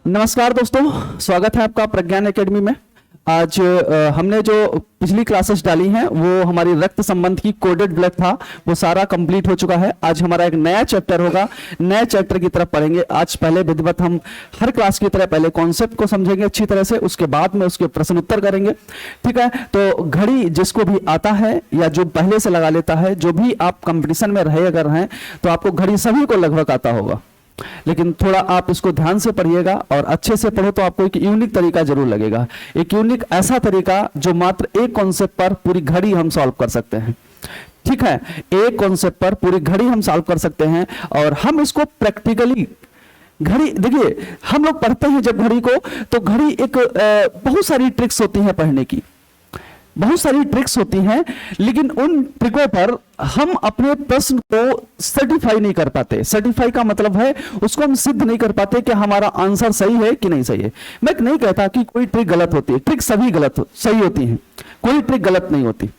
नमस्कार दोस्तों, स्वागत है आपका प्रज्ञान एकेडमी में। आज हमने जो पिछली क्लासेस डाली हैं वो हमारी रक्त संबंध की कोडेड ब्लड था, वो सारा कंप्लीट हो चुका है। आज हमारा एक नया चैप्टर होगा, नए चैप्टर की तरफ पढ़ेंगे। आज पहले विधिवत हम हर क्लास की तरह पहले कॉन्सेप्ट को समझेंगे अच्छी तरह से, उसके बाद में उसके प्रश्न उत्तर करेंगे। ठीक है, तो घड़ी जिसको भी आता है या जो पहले से लगा लेता है, जो भी आप कंपटीशन में रहे अगर हैं तो आपको घड़ी सभी को लगभग आता होगा, लेकिन थोड़ा आप इसको ध्यान से पढ़िएगा और अच्छे से पढ़ो तो आपको एक यूनिक तरीका जरूर लगेगा। एक यूनिक ऐसा तरीका जो मात्र एक कॉन्सेप्ट पर पूरी घड़ी हम सॉल्व कर सकते हैं। ठीक है, एक कॉन्सेप्ट पर पूरी घड़ी हम सॉल्व कर सकते हैं और हम इसको प्रैक्टिकली घड़ी, देखिए हम लोग पढ़ते हैं जब घड़ी को, तो घड़ी एक बहुत सारी ट्रिक्स होती हैं पढ़ने की, बहुत सारी ट्रिक्स होती हैं, लेकिन उन ट्रिकों पर हम अपने प्रश्न को सर्टिफाई नहीं कर पाते। सर्टिफाई का मतलब है उसको हम सिद्ध नहीं कर पाते कि हमारा आंसर सही है कि नहीं सही है। मैं नहीं कहता कि कोई ट्रिक गलत होती है, ट्रिक सभी सही होती हैं, कोई ट्रिक गलत नहीं होती,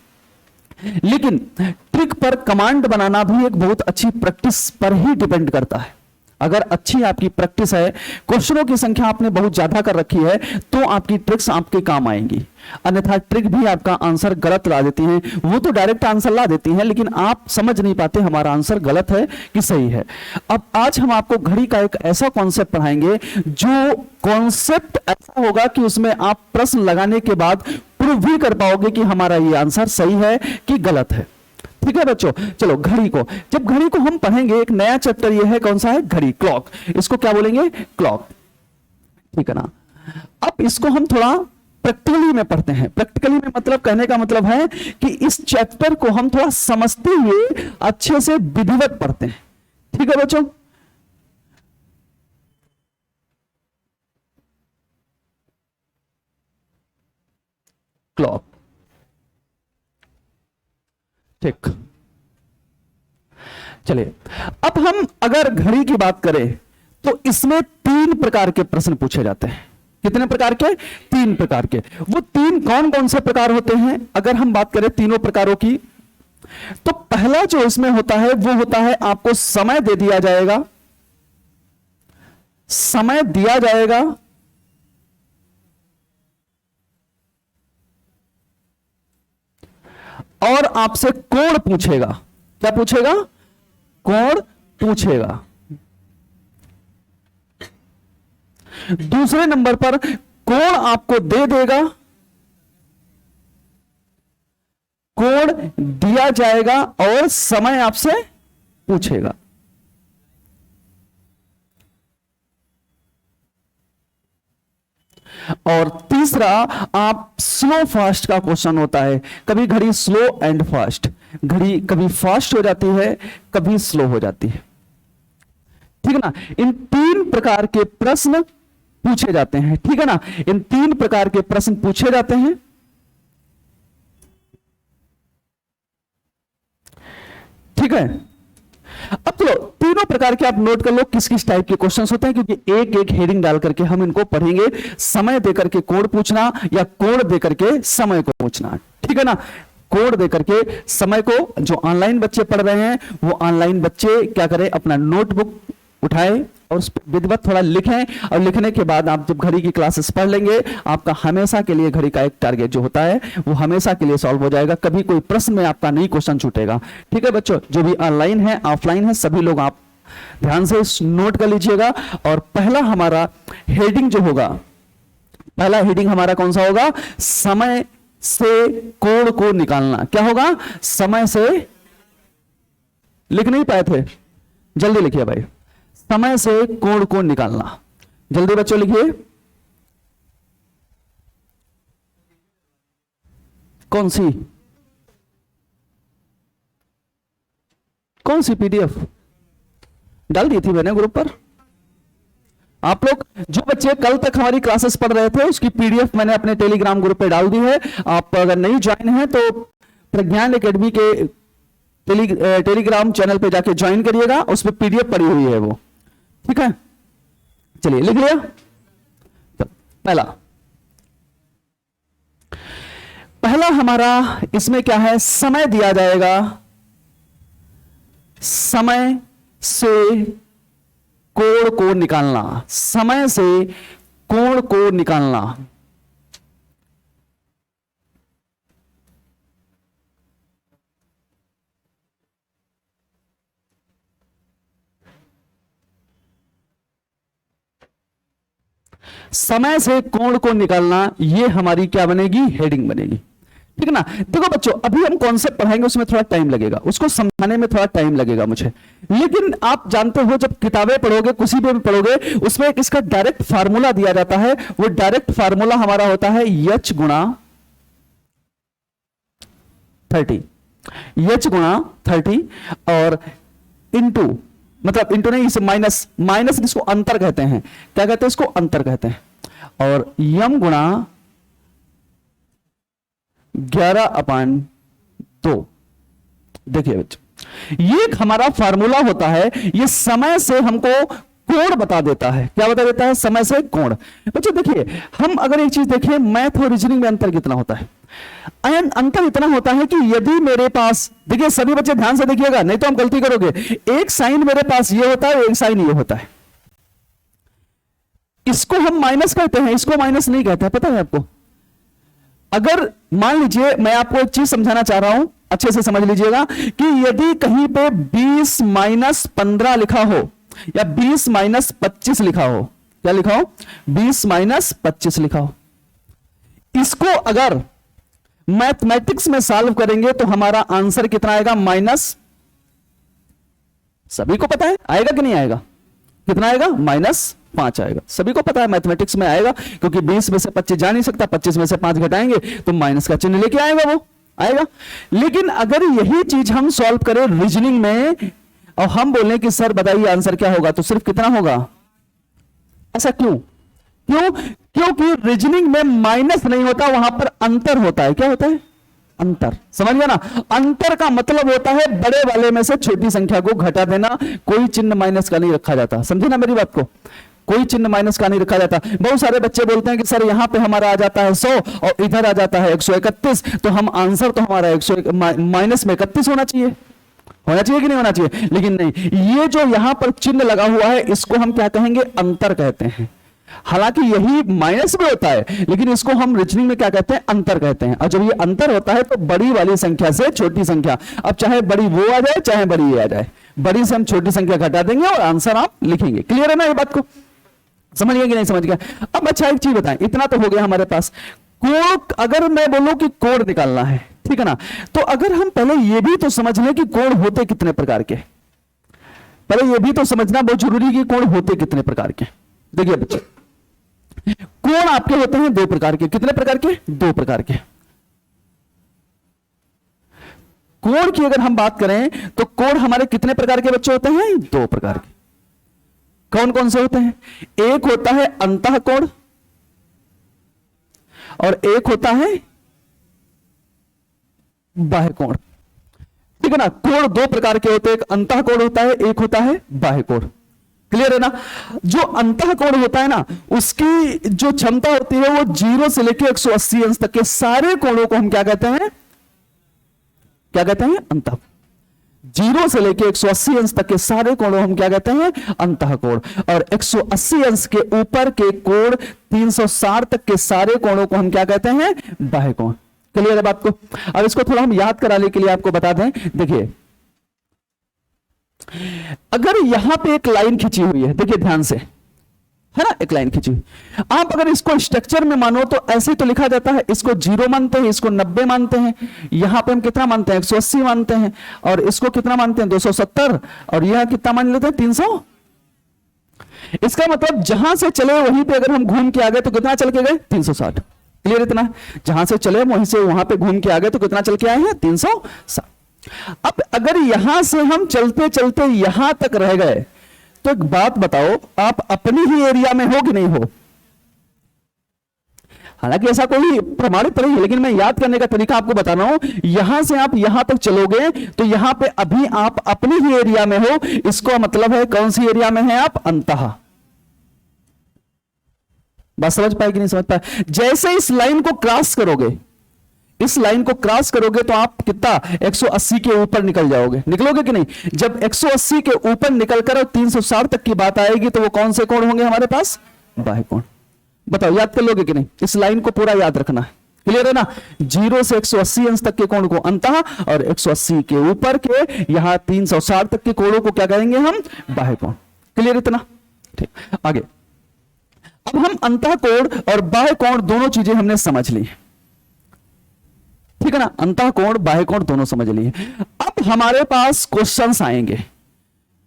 लेकिन ट्रिक पर कमांड बनाना भी एक बहुत अच्छी प्रैक्टिस पर ही डिपेंड करता है। अगर अच्छी आपकी प्रैक्टिस है, क्वेश्चनों की संख्या आपने बहुत ज्यादा कर रखी है, तो आपकी ट्रिक्स आपके काम आएंगी। अन्यथा ट्रिक भी आपका आंसर गलत ला देती हैं। वो तो डायरेक्ट आंसर ला देती हैं, लेकिन आप समझ नहीं पाते हमारा आंसर गलत है कि सही है। अब आज हम आपको घड़ी का एक ऐसा कॉन्सेप्ट पढ़ाएंगे जो कॉन्सेप्ट ऐसा होगा कि उसमें आप प्रश्न लगाने के बाद प्रूव भी कर पाओगे कि हमारा ये आंसर सही है कि गलत है। ठीक है बच्चों, चलो घड़ी को, जब घड़ी को हम पढ़ेंगे, एक नया चैप्टर ये है, कौन सा है? घड़ी, क्लॉक। इसको क्या बोलेंगे? क्लॉक। ठीक है ना। अब इसको हम थोड़ा प्रैक्टिकली में पढ़ते हैं। प्रैक्टिकली में मतलब, कहने का मतलब है कि इस चैप्टर को हम थोड़ा समझते हुए अच्छे से विधिवत पढ़ते हैं। ठीक है बच्चों, क्लॉक। ठीक, चलिए अब हम अगर घड़ी की बात करें तो इसमें 3 प्रकार के प्रश्न पूछे जाते हैं। कितने प्रकार के? 3 प्रकार के। वो 3 कौन कौन से प्रकार होते हैं? अगर हम बात करें तीनों प्रकारों की, तो पहला जो इसमें होता है वो होता है आपको समय दे दिया जाएगा, समय दिया जाएगा और आपसे कोण पूछेगा। क्या पूछेगा? कोण पूछेगा। दूसरे नंबर पर कोण आपको दे देगा, कोण दिया जाएगा और समय आपसे पूछेगा। और तीसरा आप स्लो फास्ट का क्वेश्चन होता है। कभी घड़ी स्लो एंड फास्ट, घड़ी कभी फास्ट हो जाती है, कभी स्लो हो जाती है। ठीक है ना। इन 3 प्रकार के प्रश्न पूछे जाते हैं। ठीक है ना, इन 3 प्रकार के प्रश्न पूछे जाते हैं। ठीक है, अब चलो तीनों प्रकार के आप नोट कर लो किस किस टाइप के क्वेश्चंस होते हैं, क्योंकि एक एक हेडिंग डाल करके हम इनको पढ़ेंगे। समय देकर के कोण पूछना या कोण देकर के समय को पूछना। ठीक है ना, कोण देकर के समय को। जो ऑनलाइन बच्चे पढ़ रहे हैं वो ऑनलाइन बच्चे क्या करें, अपना नोटबुक उठाएं और उस पर विधिवत थोड़ा लिखें, और लिखने के बाद आप जब घड़ी की क्लासेस पढ़ लेंगे, आपका हमेशा के लिए घड़ी का एक टारगेट जो होता है वो हमेशा के लिए सॉल्व हो जाएगा। कभी कोई प्रश्न में आपका नहीं क्वेश्चन छूटेगा। ठीक है बच्चों, जो भी ऑनलाइन है ऑफलाइन है सभी लोग आप ध्यान से नोट कर लीजिएगा। और पहला हमारा हेडिंग जो होगा, पहला हेडिंग हमारा कौन सा होगा? समय से कोण को निकालना। क्या होगा? समय से, लिख नहीं पाए थे? जल्दी लिखिए भाई, समय से कोण को निकालना। जल्दी बच्चों लिखिए। कौन सी पीडीएफ डाल दी थी मैंने ग्रुप पर? आप लोग जो बच्चे कल तक हमारी क्लासेस पढ़ रहे थे उसकी पीडीएफ मैंने अपने टेलीग्राम ग्रुप पे डाल दी है। आप अगर नहीं ज्वाइन है तो प्रज्ञान एकेडमी के टेलीग्राम चैनल पे जाके ज्वाइन करिएगा, उस पर पीडीएफ पड़ी हुई है वो। ठीक है, चलिए लिख लिया। पहला हमारा इसमें क्या है? समय दिया जाएगा, समय से कोण को निकालना, समय से कोण को निकालना। समय से कोण को निकालना, ये हमारी क्या बनेगी, हेडिंग बनेगी। ठीक है ना। देखो बच्चों, अभी हम कॉन्सेप्ट पढ़ाएंगे, उसमें थोड़ा टाइम लगेगा, उसको समझाने में थोड़ा टाइम लगेगा मुझे, लेकिन आप जानते हो जब किताबें पढ़ोगे, किसी भी पढ़ोगे, उसमें एक इसका डायरेक्ट फार्मूला दिया जाता है। वो डायरेक्ट फार्मूला हमारा होता है h गुणा 30, h गुणा 30 और इंटू, मतलब इंटू नहीं, इसे माइनस, माइनस इसको अंतर कहते हैं। क्या कहते हैं इसको, अंतर कहते हैं। और यम गुणा 11/2। देखिए बच्चों, ये एक हमारा फार्मूला होता है, ये समय से हमको कोण बता देता है। क्या बता देता है, समय से कोण। बच्चों देखिए, हम अगर एक चीज देखें, मैथ और रीजनिंग में अंतर कितना होता है। अंतर इतना होता है कि यदि मेरे पास, देखिए सभी बच्चे ध्यान से देखिएगा, नहीं तो हम गलती करोगे। एक साइन मेरे पास ये होता है, एक साइन ये होता है। इसको हम माइनस कहते हैं, इसको माइनस नहीं कहते हैं, पता है आपको। अगर मान लीजिए, मैं आपको एक चीज समझाना चाह रहा हूं, अच्छे से समझ लीजिएगा, कि यदि कहीं पे 20 माइनस 15 लिखा हो या 20 माइनस 25 लिखा हो, क्या लिखा हो, 20 माइनस 25 लिखा हो, इसको अगर मैथमेटिक्स में सॉल्व करेंगे तो हमारा आंसर कितना आएगा, माइनस, सभी को पता है आएगा कि नहीं आएगा, कितना आएगा, -5 आएगा। सभी को पता है मैथमेटिक्स में आएगा, क्योंकि 20 में से 25 जा नहीं सकता, 25 में से 5 घटाएंगे तो माइनस का चिन्ह लेके आएगा, वो आएगा। लेकिन अगर यही चीज हम सॉल्व करें रीजनिंग में और हम बोलें कि सर बताइए आंसर क्या होगा, तो सिर्फ कितना होगा। ऐसा क्यों, क्योंकि रीजनिंग में माइनस नहीं होता, वहां पर अंतर होता है। क्या होता है, अंतर। समझ गया ना। अंतर का मतलब होता है बड़े वाले में से छोटी संख्या को घटा देना। कोई चिन्ह माइनस का नहीं रखा जाता, समझे ना मेरी बात को, कोई चिन्ह माइनस का नहीं रखा जाता। बहुत सारे बच्चे बोलते हैं कि सर यहां पे हमारा आ जाता है 100 और इधर आ जाता है 131, तो हम आंसर तो हमारा माइनस में 31 होना चाहिए, होना चाहिए कि नहीं होना चाहिए। लेकिन नहीं, ये जो यहां पर चिन्ह लगा हुआ है, इसको हम क्या कहेंगे, अंतर कहते हैं। हालांकि यही माइनस में होता है, लेकिन इसको हम रीजनिंग में क्या कहते हैं, अंतर कहते हैं। और जब ये अंतर होता है तो बड़ी वाली संख्या से छोटी संख्या, अब चाहे बड़ी वो आ जाए चाहे बड़ी ये आ जाए, बड़ी से हम छोटी संख्या घटा देंगे और आंसर आप लिखेंगे। क्लियर है ना ये बात को, समझ गया कि नहीं समझ गया। अब अच्छा एक चीज बताएं, इतना तो हो गया हमारे पास। कोण, अगर मैं बोलूं कि कोण निकालना है, ठीक है ना, तो अगर हम पहले ये भी तो समझ लें कि कोण होते कितने प्रकार के, पहले ये भी तो समझना बहुत जरूरी कि कोण होते कितने प्रकार के। देखिए बच्चे, कोण आपके होते हैं 2 प्रकार के। कितने प्रकार के, 2 प्रकार के। कोण की अगर हम बात करें तो कोण हमारे कितने प्रकार के बच्चे होते हैं, 2 प्रकार के। कौन कौन से होते हैं, एक होता है अंतः कोण और एक होता है बाह्य कोण। ठीक है ना। कोण 2 प्रकार के होते हैं, एक अंतः कोण होता है, एक होता है बाह्य कोण। क्लियर है ना। जो अंतः कोण होता है ना, उसकी जो क्षमता होती है वो 0 से लेकर 180 अंश तक के सारे कोणों को हम क्या कहते हैं, क्या कहते हैं, अंतः। 0 से लेकर 180 अंश तक के सारे कोणों हम क्या कहते हैं, अंतः कोण। और 180 अंश के ऊपर के कोण 360 तक के सारे कोणों को हम क्या कहते हैं, बाह्य कोण। क्लियर है बात को। अब इसको थोड़ा हम याद कराने के लिए आपको बता दें, देखिए अगर यहां पे एक लाइन खींची हुई है, देखिए ध्यान से, है ना, एक लाइन खींची हुई। आप अगर इसको स्ट्रक्चर में मानो तो ऐसे तो लिखा जाता है, इसको 0 मानते हैं, इसको 90 मानते हैं, यहां पे हम कितना मानते हैं, 180 मानते हैं, और इसको कितना मानते हैं, 270, और यह कितना मान लेते हैं, 300। इसका मतलब जहां से चले वहीं पे अगर हम घूम के आ गए तो कितना चल के गए, 360। क्लियर इतना, जहां से चले वहीं से वहां पे घूम के आ गए तो कितना चल के आए हैं, 360। अब अगर यहां से हम चलते चलते यहां तक रह गए तो एक बात बताओ, आप अपनी ही एरिया में हो कि नहीं हो। हालांकि ऐसा कोई प्रमाणित नहीं है, लेकिन मैं याद करने का तरीका आपको बता रहा हूं। यहां से आप यहां तक चलोगे तो यहां पे अभी आप अपनी ही एरिया में हो, इसको मतलब है कौन सी एरिया में है आप, अंतः। बात समझ पाए कि नहीं समझ पाए। जैसे इस लाइन को क्रॉस करोगे, इस लाइन को क्रॉस करोगे तो आप कितना 180 के ऊपर निकल जाओगे, निकलोगे कि नहीं? जब 180 के ऊपर निकलकर और 360 तक की बात आएगी तो वो कौन से कोण होंगे हमारे पास? बाह्य कोण। बताओ याद कर लोगे कि नहीं? इस लाइन को पूरा याद रखना है, क्लियर है ना? 0 से 180 अंश तक के कोण को अंतः और 180 के ऊपर के यहां 360 तक के कोणों को क्या कहेंगे हम? बाह्य कोण। क्लियर इतना? ठीक, आगे। अब हम अंतः कोण और बाह्य कोण दोनों चीजें हमने समझ ली, ठीक है ना? अंतः कोण बाह्य कोण दोनों समझ लिए। अब हमारे पास क्वेश्चंस आएंगे।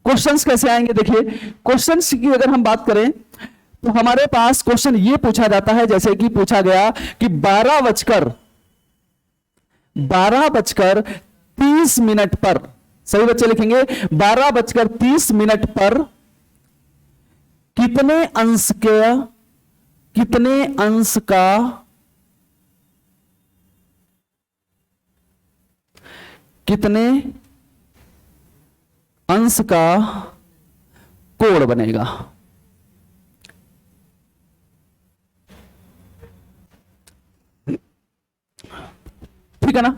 क्वेश्चंस कैसे आएंगे? देखिए, क्वेश्चंस की अगर हम बात करें तो हमारे पास क्वेश्चन ये पूछा जाता है, जैसे कि पूछा गया कि 12:30 पर, सही बच्चे लिखेंगे, 12:30 पर कितने अंश का कोण बनेगा? ठीक है ना?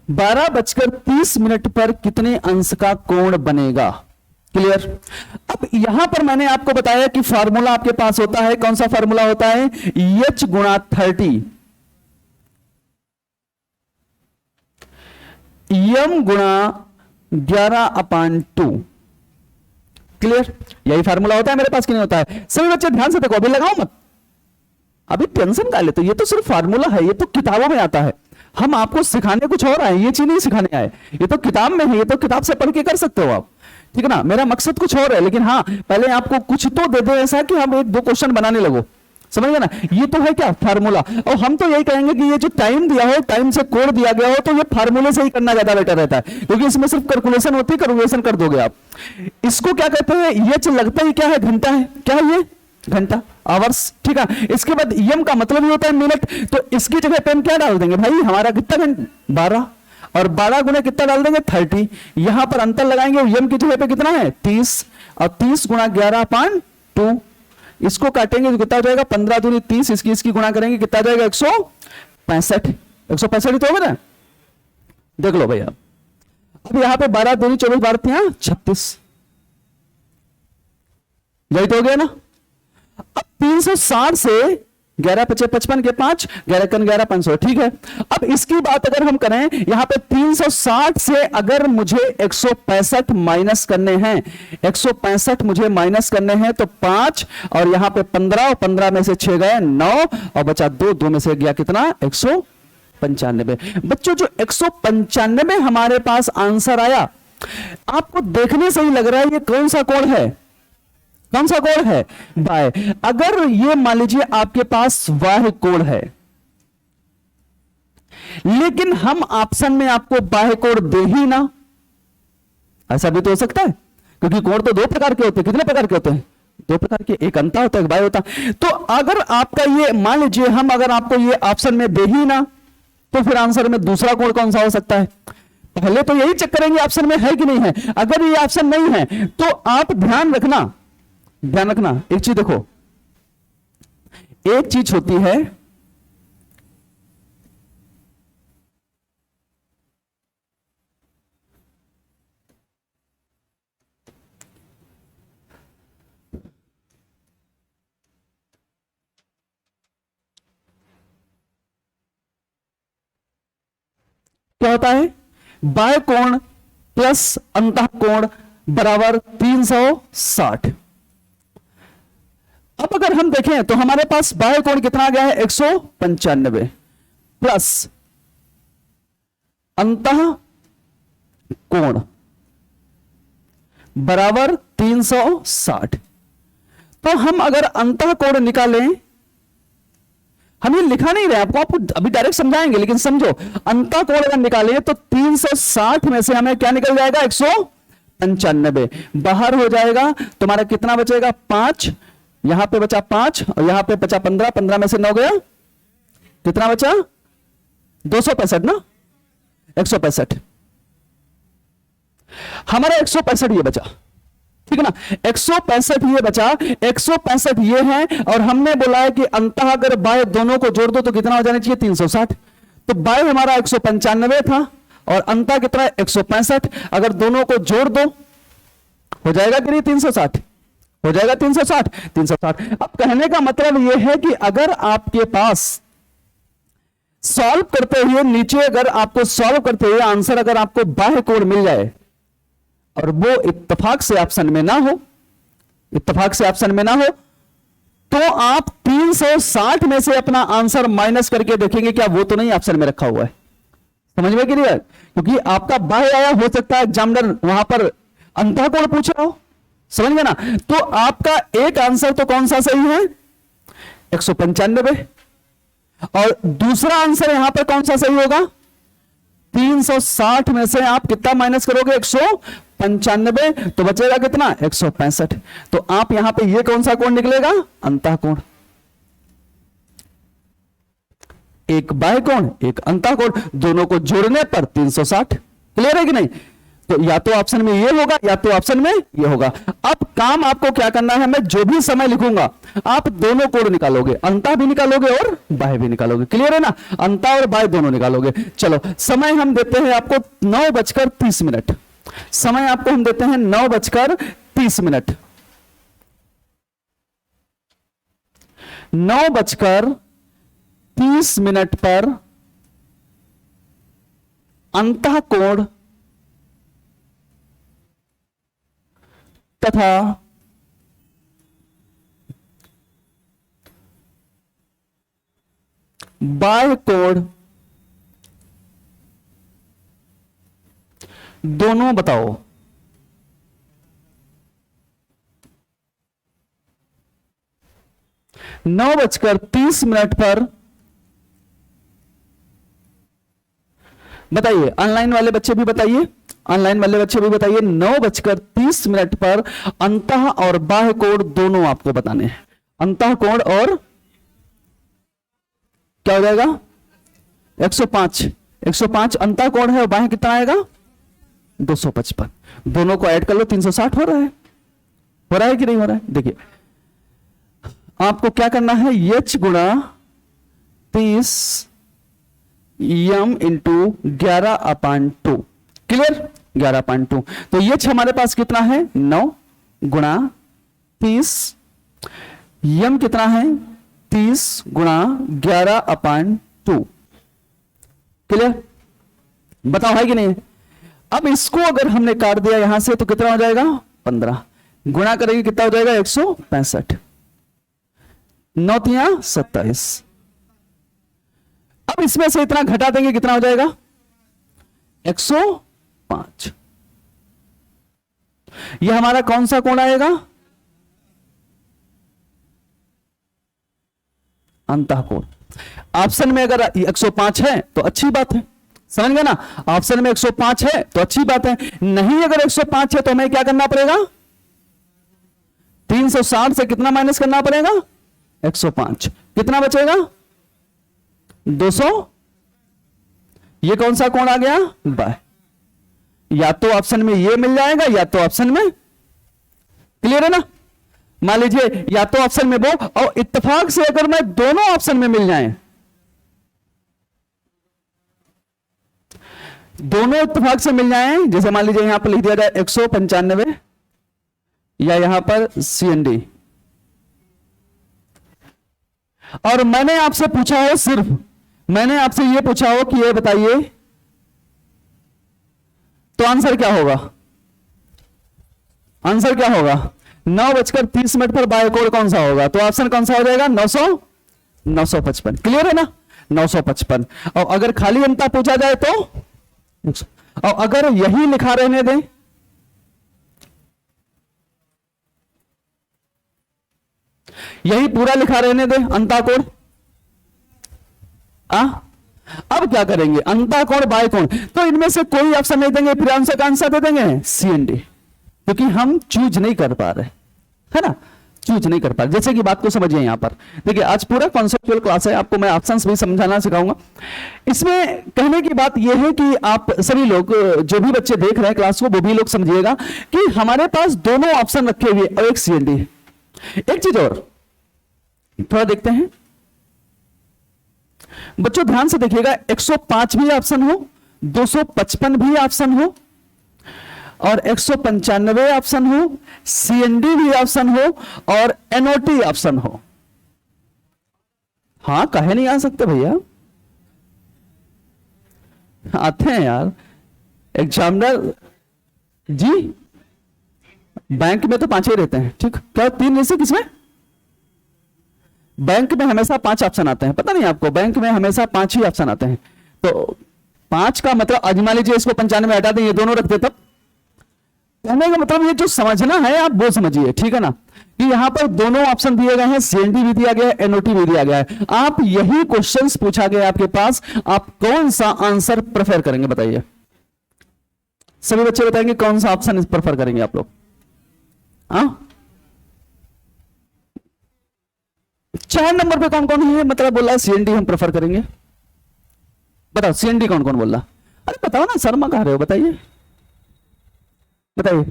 12:30 पर कितने अंश का कोण बनेगा? क्लियर? अब यहां पर मैंने आपको बताया कि फार्मूला आपके पास होता है, कौन सा फार्मूला होता है? h गुणा 30 m गुणा 11/2। क्लियर? यही फार्मूला होता है मेरे पास कि नहीं होता है? सभी बच्चे ध्यान से देखो, अभी लगाओ मत, अभी टेंशन का ले, तो ये तो सिर्फ फार्मूला है, ये तो किताबों में आता है। हम आपको सिखाने कुछ और आए, ये चीज नहीं सिखाने आए, ये तो किताब में है, ये तो किताब से पढ़ के कर सकते हो आप, ठीक है ना? मेरा मकसद कुछ और है, लेकिन हाँ पहले आपको कुछ तो दे दे ऐसा कि हम 1-2 क्वेश्चन बनाने लगो, समझ गए ना? ये तो है क्या? फार्मूला। और हम तो यही कहेंगे कि ये जो टाइम दिया हो, टाइम से कोड दिया गया हो, तो ये फार्मूले से ही करना ज्यादा बेटर रहता है, क्योंकि इसमें सिर्फ कैलकुलेशन होती है, कैलकुलेशन कर दोगे आप। इसको क्या कहते हैं? ये लगता ही क्या है? घंटा है। क्या है ये? घंटा, आवर्स, ठीक है। इसके बाद एम का मतलब ही होता है मिनट, तो इसकी जगह पे हम क्या डाल देंगे भाई? हमारा कितना घंटा? 12, और 12 गुना कितना डाल देंगे? 30। यहां पर अंतर लगाएंगे, एम की जगह पे कितना है? 30, और 30 गुणा 11/2, इसको काटेंगे तो कितना हो जाएगा? 15 दूनी 30, इसकी गुणा करेंगे कितना जाएगा? 165। 165 ही तो होगा ना? देख लो भैया, अब यहां पे 12 दूनी 24, 12 36, यही तो हो गया ना? अब 360 से 11×5 के 5, 11×11 ठीक है। अब इसकी बात अगर हम करें, यहां पे 360 से अगर मुझे 165 माइनस करने हैं, 165 मुझे माइनस करने हैं, तो 5 और यहां पे 15, और 15 में से 6 गए 9, और बचा 2, 2 में से गया कितना? 195। बच्चों जो 195 हमारे पास आंसर आया, आपको देखने से ही लग रहा है ये कौन सा कोण है? कौन सा कोण है? बाय। अगर ये मान लीजिए आपके पास बाह्य कोण है, लेकिन हम ऑप्शन में आपको बाह्य कोण दे ही ना, ऐसा भी तो हो सकता है, क्योंकि कोण तो 2 प्रकार के होते हैं। कितने प्रकार के होते हैं? 2 प्रकार के, एक अंतः होता है, एक बाह्य होता है। तो अगर आपका ये मान लीजिए हम अगर आपको ये ऑप्शन में दे ही ना, तो फिर आंसर में दूसरा कोण कौन सा हो सकता है? पहले तो यही चेक करेंगे ऑप्शन में है कि नहीं है। अगर ये ऑप्शन नहीं है तो आप ध्यान रखना, एक चीज देखो, एक चीज होती है क्या होता है? बाह्य कोण प्लस अंतः कोण बराबर 360। अब अगर हम देखें तो हमारे पास बाह्य कोण कितना आ गया है? 195 प्लस अंतः कोण बराबर 360। तो हम अगर अंतः कोण निकालें, हम ये लिखा नहीं रहे आपको अभी डायरेक्ट समझाएंगे, लेकिन समझो, अंतः कोण अगर निकालें तो 360 में से हमें क्या निकल जाएगा? 195 बाहर हो जाएगा। तुम्हारा कितना बचेगा? 5, यहां पे बचा 5, और यहां पे बचा 15, 15 में से 9 गया, कितना बचा? 265 ना? 165, हमारा 165 ये बचा, ठीक है ना? 165 ये बचा, 165 ये है, और हमने बोला है कि अंतः अगर बाह्य दोनों को जोड़ दो तो कितना हो जाना चाहिए? 360। तो बाय हमारा 195 था और अंता कितना है 165। अगर दोनों को जोड़ दो हो जाएगा कि नहीं 360, हो जाएगा 360, 360। अब कहने का मतलब यह है कि अगर आपके पास सॉल्व करते हुए नीचे, अगर आपको सॉल्व करते हुए आंसर अगर आपको बाह्य कोण मिल जाए और वो इत्तेफाक से ऑप्शन में ना हो, इत्तेफाक से ऑप्शन में ना हो, तो आप 360 में से अपना आंसर माइनस करके देखेंगे क्या वो तो नहीं ऑप्शन में रखा हुआ है। समझ में क्लियर? क्योंकि आपका बाह्य आया, हो सकता है एग्जामिनर वहां पर अंतःकोण पूछ रहा हो, समझ गए ना। तो आपका एक आंसर तो कौन सा सही है 195, और दूसरा आंसर यहां पर कौन सा सही होगा 360 में से आप कितना माइनस करोगे 195, तो बचेगा कितना 165। तो आप यहां पे ये कौन सा कोण निकलेगा अंतःकोण, एक बाह्य कोण एक अंतःकोण, दोनों को जोड़ने पर 360। क्लियर है कि नहीं? तो या तो ऑप्शन में ये होगा या तो ऑप्शन में ये होगा। अब काम आपको क्या करना है, मैं जो भी समय लिखूंगा आप दोनों कोण निकालोगे, अंतः भी निकालोगे और बाह्य भी निकालोगे। क्लियर है ना? अंतः और बाह्य दोनों निकालोगे। चलो समय हम देते हैं आपको 9:30। समय आपको हम देते हैं 9:30। 9:30 पर अंतःकोण तथा बाह्य कोण दोनों बताओ। नौ बजकर 30 पर बताइए, ऑनलाइन वाले बच्चे भी बताइए, ऑनलाइन वाले बच्चे भी बताइए। 9:30 पर अंतः और बाह्य कोण दोनों आपको बताने हैं। अंतः कोण और क्या हो जाएगा 105 अंतः कोण है और बाह्य कितना आएगा 255। दोनों को ऐड कर लो 360 हो रहा है, हो रहा है कि नहीं हो रहा है? देखिए आपको क्या करना है, h गुणा 30 m इंटू 11/2। क्लियर? 11/2। तो h हमारे पास कितना है 9 गुणा 30, m कितना है 30 गुणा 11/2। क्लियर? बताओ है कि नहीं? अब इसको अगर हमने काट दिया यहां से तो कितना हो जाएगा 15, गुणा करेंगे कितना हो जाएगा 165, 9 तिया 27। अब इसमें से इतना घटा देंगे कितना हो जाएगा 105। यह हमारा कौन सा कोण आएगा अंतःकोण। ऑप्शन में अगर 105 है तो अच्छी बात है, समझ गए ना? ऑप्शन में 105 है तो अच्छी बात है, नहीं अगर 105 है तो हमें क्या करना पड़ेगा 360 से कितना माइनस करना पड़ेगा 105, कितना बचेगा 200। ये कौन सा कोण आ गया बाय, या तो ऑप्शन में ये मिल जाएगा या तो ऑप्शन में, क्लियर है ना? मान लीजिए या तो ऑप्शन में वो, और इत्तेफाक से अगर मैं दोनों ऑप्शन में मिल जाएं, दोनों इत्तेफाक से मिल जाएं, जैसे मान लीजिए यहां पर लिख दिया जाए 195 या यहां पर CND, और मैंने आपसे पूछा हो, सिर्फ मैंने आपसे यह पूछा हो कि ये बताइए तो आंसर क्या होगा, आंसर क्या होगा 9:30 पर बाह्य कोण कौन सा होगा, तो ऑप्शन कौन सा हो जाएगा 955। क्लियर है ना? 955। और अगर खाली अंतर पूछा जाए तो, और अगर यही लिखा रहने दें, यही पूरा लिखा रहने दें अंतःकोण, अब क्या करेंगे अंतःकोण बाह्य कोण, तो इनमें से कोई ऑप्शन नहीं देंगे, फिर आंसर का आंसर दे देंगे CND, क्योंकि हम चूज नहीं कर पा रहे, है ना? चूज नहीं कर पा रहे। जैसे कि बात को समझिए, यहां पर देखिए आज पूरा कॉन्सेप्चुअल क्लास है, आपको मैं ऑप्शंस भी समझाना सिखाऊंगा। इसमें कहने की बात यह है कि आप सभी लोग, जो भी बच्चे देख रहे हैं क्लास को, वो भी लोग समझिएगा कि हमारे पास दोनों ऑप्शन रखे हुए और एक CND है। एक चीज और थोड़ा देखते हैं, बच्चों ध्यान से देखिएगा, 105 भी ऑप्शन हो, 255 भी ऑप्शन हो, और 195 ऑप्शन हो, सीएनडी भी ऑप्शन हो, और एनओटी ऑप्शन हो। हाँ कहे नहीं आ सकते भैया, आते हैं यार एग्जामिनर जी। बैंक में तो 5 ही रहते हैं, ठीक, क्या 3 में से किसमें? बैंक में हमेशा 5 ऑप्शन आते हैं, पता नहीं आपको, बैंक में हमेशा 5 ही ऑप्शन आते हैं। तो 5 का मतलब आज मान लीजिए इसको 95 हटा दें, ये दोनों रख दे, तब कहने का मतलब ये जो समझना है आप वो समझिए, ठीक है ना, कि यहां पर दोनों ऑप्शन दिए गए हैं, सीएनडी भी दिया गया है, एनओटी भी दिया गया है। आप यही क्वेश्चंस पूछा गया आपके पास, आप कौन सा आंसर प्रेफर करेंगे बताइए? सभी बच्चे बताएंगे कौन सा ऑप्शन प्रेफर करेंगे आप लोग? 4 नंबर पे कौन कौन है मतलब बोला सीएनडी हम प्रेफर करेंगे? बताओ सीएनडी कौन कौन बोल रहा? अरे बताओ ना, शर्मा कह रहे हो, बताइए बताइए।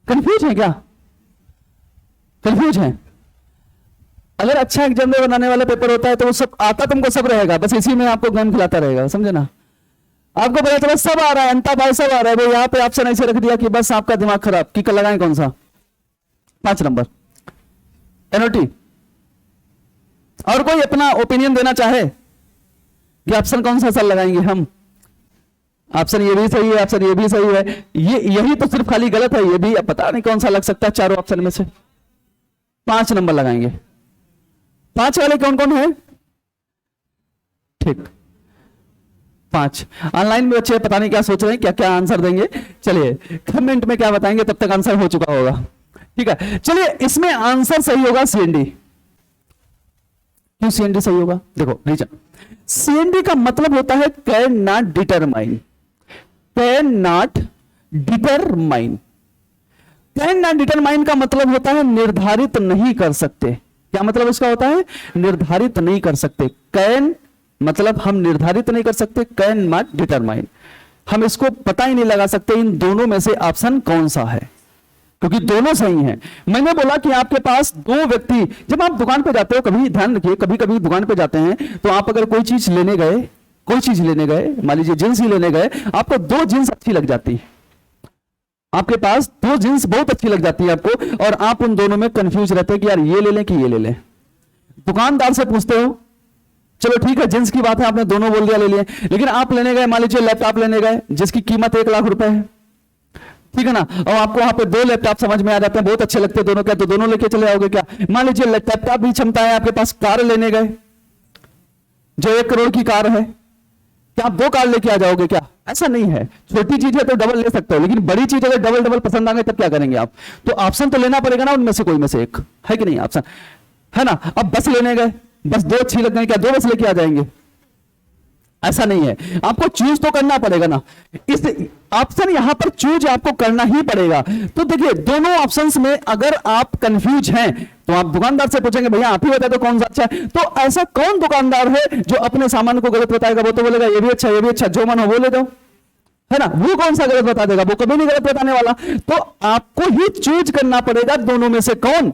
कंफ्यूज है क्या? कंफ्यूज है? अगर अच्छा एग्जाम बनाने वाला पेपर होता है तो वो सब आता तुमको सब रहेगा, बस इसी में आपको गेम खिलाता रहेगा, समझे ना? आपको पता चला सब आ रहा है, अंता भाई सब आ रहा है, भाई यहाँ पे ऑप्शन ऐसे रख दिया कि बस आपका दिमाग खराब कि कल लगाएं कौन सा? 5 नंबर एनओटी। और कोई अपना ओपिनियन देना चाहे कि ऑप्शन कौन सा सर लगाएंगे हम? ऑप्शन ये भी सही है, ऑप्शन ये भी सही है, ये यही तो सिर्फ खाली गलत है, ये भी अब पता नहीं कौन सा लग सकता है चारों ऑप्शन में से। 5 नंबर लगाएंगे। 5 वाले कौन कौन है? ठीक 5। ऑनलाइन में बच्चे पता नहीं क्या सोच रहे हैं, क्या क्या आंसर देंगे, चलिए कमेंट में क्या बताएंगे, तब तक आंसर हो चुका होगा। ठीक है, चलिए इसमें आंसर सही होगा सीएनडी। क्यों सीएनडी सही होगा? देखो रीजन, सीएनडी का मतलब होता है can not determine. Can not determine, can not determine का मतलब होता है निर्धारित नहीं कर सकते। क्या मतलब इसका होता है? निर्धारित नहीं कर सकते। कैन मतलब हम निर्धारित नहीं कर सकते, कैन नॉट डिटरमाइन हम इसको पता ही नहीं लगा सकते इन दोनों में से ऑप्शन कौन सा है, क्योंकि दोनों सही हैं। मैंने बोला कि आपके पास 2 व्यक्ति, जब आप दुकान पे जाते हो, कभी ध्यान रखिए, कभी कभी दुकान पे जाते हैं तो आप अगर कोई चीज लेने गए, मान लीजिए जींस ही लेने गए, आपको 2 जींस अच्छी लग जाती है, आपके पास 2 जींस बहुत अच्छी लग जाती है आपको, और आप उन दोनों में कंफ्यूज रहते हैं कि यार ये ले लें कि ये ले लें। दुकानदार से पूछते हो, चलो ठीक है जींस की बात है, आपने दोनों बोल दिया ले लिए, लेकिन आप लेने गए, मान लीजिए लैपटॉप लेने गए जिसकी कीमत 1 लाख रुपए है, ठीक है ना, और आपको वहां पे 2 लैपटॉप समझ में आ जाते हैं, बहुत अच्छे लगते हैं दोनों, क्या तो दोनों लेके चले आओगे क्या? मान लीजिए लैपटॉप भी क्षमता है आपके पास, कार लेने गए जो 1 करोड़ की कार है, क्या आप 2 कार लेके आ जाओगे क्या? ऐसा नहीं है, छोटी चीज है तो डबल ले सकते हो, लेकिन बड़ी चीज अगर डबल डबल पसंद आ गए तब क्या करेंगे आप? तो ऑप्शन तो लेना पड़ेगा ना, उनमें से कोई में से एक, है कि नहीं ऑप्शन, है ना? अब बस लेने गए, बस 2 अच्छी लग गई, क्या 2 बस लेके आ जाएंगे? ऐसा नहीं है, आपको चूज तो करना पड़ेगा ना, इस ऑप्शन यहां पर चूज आपको करना ही पड़ेगा। तो देखिए दोनों ऑप्शंस में अगर आप कंफ्यूज हैं तो आप दुकानदार से पूछेंगे भैया आप ही बता दो कौन सा अच्छा है। तो ऐसा कौन दुकानदार है जो अपने सामान को गलत बताएगा? वो तो बोलेगा ये भी अच्छा, ये भी अच्छा, जो मन हो वो ले दो, है ना? वो कौन सा गलत बता देगा? वो कभी नहीं गलत बताने वाला। तो आपको ही चूज करना पड़ेगा दोनों में से कौन।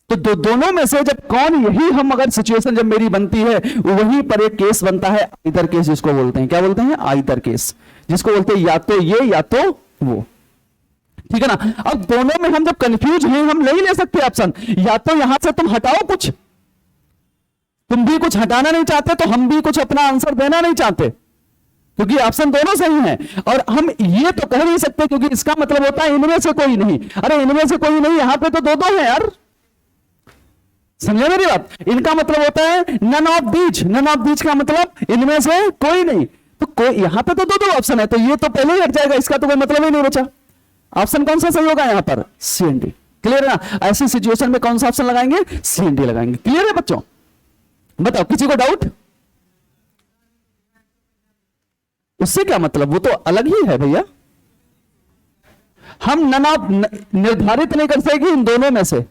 तो दोनों में से जब कौन, यही हम अगर सिचुएशन जब मेरी बनती है वहीं पर एक केस बनता है आइदर केस, जिसको बोलते हैं, क्या बोलते हैं? आइदर केस, जिसको बोलते हैं या तो ये या तो वो, ठीक है ना? अब दोनों में हम जब कंफ्यूज हैं हम नहीं ले सकते ऑप्शन, या तो यहां से तुम हटाओ कुछ, तुम भी कुछ हटाना नहीं चाहते तो हम भी कुछ अपना आंसर देना नहीं चाहते, क्योंकि ऑप्शन दोनों सही हैं। और हम ये तो कह नहीं सकते क्योंकि इसका मतलब होता है इनमें से कोई नहीं। अरे इनमें से कोई नहीं, यहां पे तो 2-2 है यार, समझे मेरी बात? इनका मतलब होता है none of these, none of these का मतलब इनमें से कोई नहीं। तो कोई यहां पे तो 2-2 ऑप्शन है, तो ये तो पहले ही हट जाएगा, इसका तो कोई मतलब ही नहीं बचा। ऑप्शन कौन सा सही होगा यहां पर? सीएनडी। क्लियर है ना? ऐसी सिचुएशन में कौन सा ऑप्शन लगाएंगे? सीएनडी लगाएंगे। क्लियर है बच्चों? बताओ किसी को डाउट? उससे क्या मतलब, वो तो अलग ही है भैया। हम नन ऑफ निर्धारित नहीं कर सकेंगे इन दोनों में से,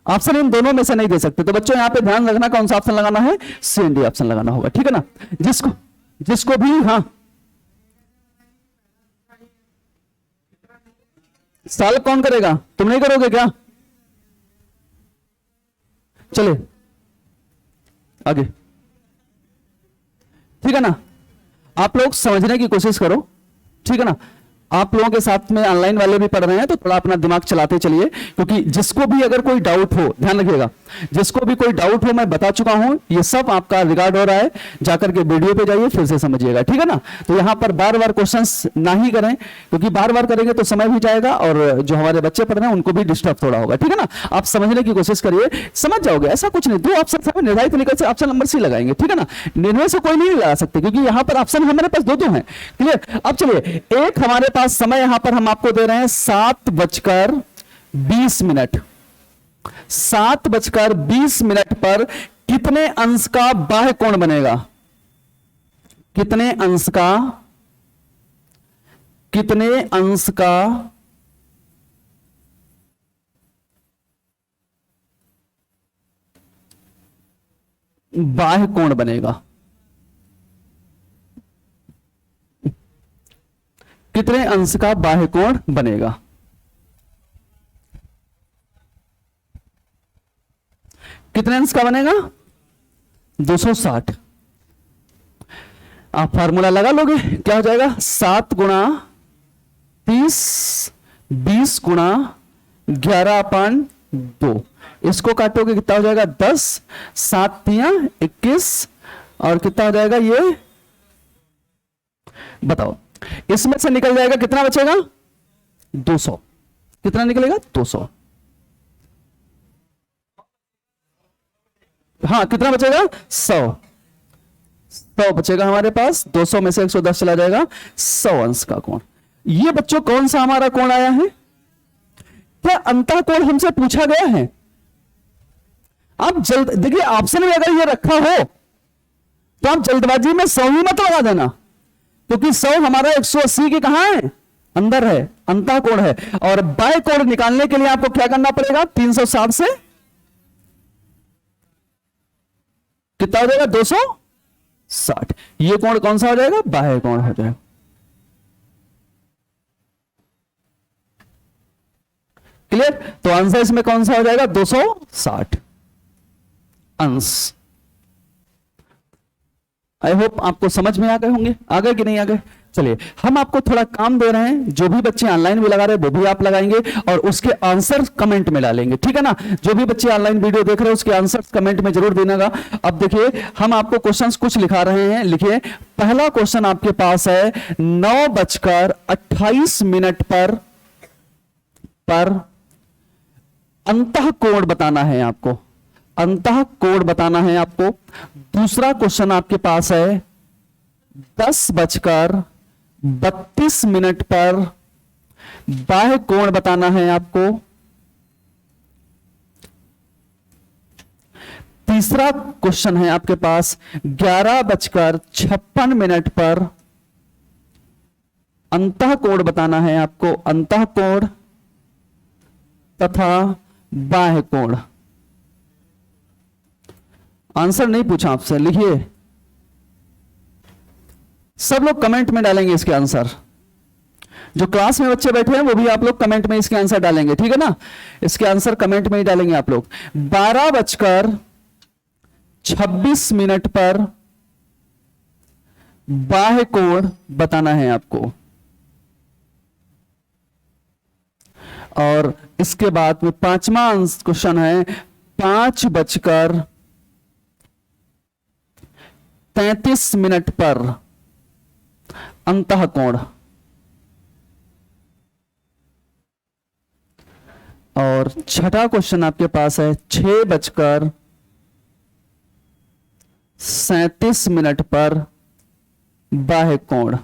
ऑप्शन इन दोनों में से नहीं दे सकते। तो बच्चों यहां पे ध्यान रखना कौन सा ऑप्शन लगाना है? सीएनडी ऑप्शन लगाना होगा, ठीक है ना? जिसको भी, हाँ सॉल्व कौन करेगा? तुम नहीं करोगे क्या? चले आगे, ठीक है ना। आप लोग समझने की कोशिश करो, ठीक है ना। आप लोगों के साथ में ऑनलाइन वाले भी पढ़ रहे हैं तो थोड़ा अपना दिमाग चलाते चलिए, क्योंकि जिसको भी अगर कोई डाउट हो, ध्यान रखिएगा, जिसको भी कोई डाउट हो मैं बता चुका हूं, ये सब आपका रिकॉर्ड हो रहा है, जाकर के वीडियो पे जाइए फिर से समझिएगा, ठीक है ना। तो यहां पर बार बार क्वेश्चंस ना ही करें, क्योंकि बार बार करेंगे तो समय भी जाएगा और जो हमारे बच्चे पढ़ रहे हैं उनको भी डिस्टर्ब थोड़ा होगा, ठीक है ना। आप समझने की कोशिश करिए, समझ जाओगे, ऐसा कुछ नहीं। 2 ऑप्शन निर्धारित तरीके से ऑप्शन नंबर सी लगाएंगे, ठीक है ना। निर्णय से कोई नहीं लगा सकते, क्योंकि यहां पर ऑप्शन हमारे पास 2 हैं, क्लियर। अब चलिए, एक हमारे पास समय यहां पर हम आपको दे रहे हैं 7:20। 7:20 पर कितने अंश का बाह्य कोण बनेगा? कितने अंश का बाह्य कोण बनेगा? कितने अंश का बाह्य कोण बनेगा? कितने अंश का बनेगा? 260। आप फार्मूला लगा लोगे, क्या हो जाएगा? 7 गुणा 30, 20 गुणा 11/2। इसको काटोगे कितना हो जाएगा? 10, 7 तिया 21, और कितना हो जाएगा ये बताओ। इसमें से निकल जाएगा, कितना बचेगा? 200। कितना निकलेगा? 200। हाँ, कितना बचेगा? 100 बचेगा हमारे पास। 200 में से 110 चला जाएगा, 100 अंश का कोण। ये बच्चों कौन सा हमारा कोण आया है? क्या अंतः कोण हमसे पूछा गया है? आप जल्द देखिए, ऑप्शन में अगर ये रखा हो तो आप जल्दबाजी में 100 ही मत लगा देना, क्योंकि 100 हमारा 180 के कहां है? अंदर है, अंतः कोण है। और बाह्य कोण निकालने के लिए आपको क्या करना पड़ेगा? 360 से कितना हो जाएगा? 260। ये कोण कौन सा हो जाएगा? बाह्य कोण हो जाएगा। क्लियर? तो आंसर इसमें कौन सा हो जाएगा? 260 अंश। आई होप आपको समझ में आ गए होंगे। आ गए कि नहीं आ गए? चलिए, हम आपको थोड़ा काम दे रहे हैं, जो भी बच्चे ऑनलाइन भी लगा रहे हैं वो भी आप लगाएंगे और उसके आंसर कमेंट में डालेंगे, ठीक है ना। जो भी बच्चे ऑनलाइन वीडियो देख रहे हैं उसके आंसर कमेंट में जरूर देना। अब देखिए, हम आपको क्वेश्चंस कुछ लिखा रहे हैं, लिखिए। पहला क्वेश्चन आपके पास है 9:28 पर अंतः कोण बताना है आपको। अंतः कोण बताना है आपको। दूसरा क्वेश्चन आपके पास है 10:32 पर बाह्य कोण बताना है आपको। तीसरा क्वेश्चन है आपके पास 11:56 पर अंतः कोण बताना है आपको। अंतः कोण तथा बाह्य कोण। आंसर नहीं पूछा आपसे, लिखिए। सब लोग कमेंट में डालेंगे इसके आंसर। जो क्लास में बच्चे बैठे हैं वो भी आप लोग कमेंट में इसके आंसर डालेंगे, ठीक है ना। इसके आंसर कमेंट में ही डालेंगे आप लोग। 12:26 पर बाह्य कोण बताना है आपको। और इसके बाद में 5वां क्वेश्चन है 5:33 पर अंतः कोण। और छठा क्वेश्चन आपके पास है 6:37 पर बाह्य कोण।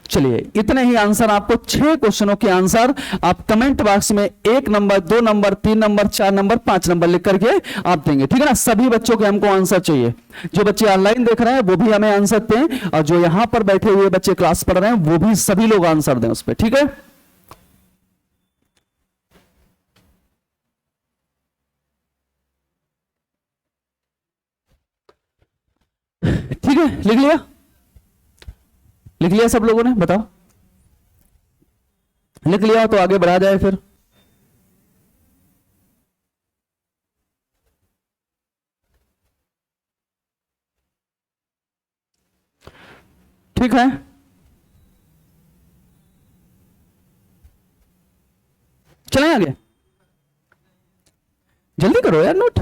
चलिए, इतने ही आंसर आपको 6 क्वेश्चनों के आंसर आप कमेंट बॉक्स में 1 number, 2 number, 3 number, 4 number, 5 number लिख करके आप देंगे, ठीक है ना। सभी बच्चों के हमको आंसर चाहिए। जो बच्चे ऑनलाइन देख रहे हैं वो भी हमें आंसर दें, और जो यहां पर बैठे हुए बच्चे क्लास पढ़ रहे हैं वो भी सभी लोग आंसर दें उस पर, ठीक है। ठीक है, लिख लिया? लिख लिया सब लोगों ने? बताओ, लिख लिया तो आगे बढ़ा जाए फिर। ठीक है, चलें आगे, जल्दी करो यार, नोट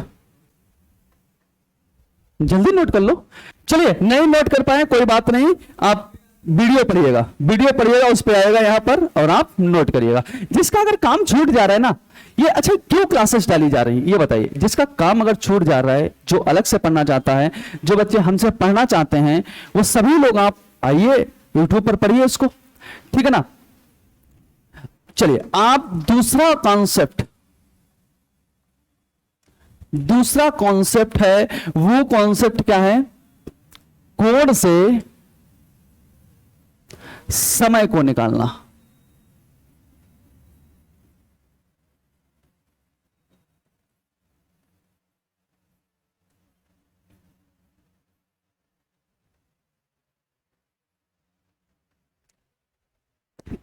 जल्दी नोट कर लो। चलिए, नहीं नोट कर पाए कोई बात नहीं, आप वीडियो पढ़िएगा, वीडियो पढ़िएगा, उस पर आएगा यहां पर, और आप नोट करिएगा। जिसका अगर काम छूट जा रहा है ना, ये अच्छा क्यों क्लासेस डाली जा रही है ये बताइए। जिसका काम अगर छूट जा रहा है, जो अलग से पढ़ना चाहता है, जो बच्चे हमसे पढ़ना चाहते हैं, वो सभी लोग आप आइए यूट्यूब पर पढ़िए उसको, ठीक है ना। चलिए, आप दूसरा कॉन्सेप्ट है, वो कॉन्सेप्ट क्या है? कोड से समय को निकालना।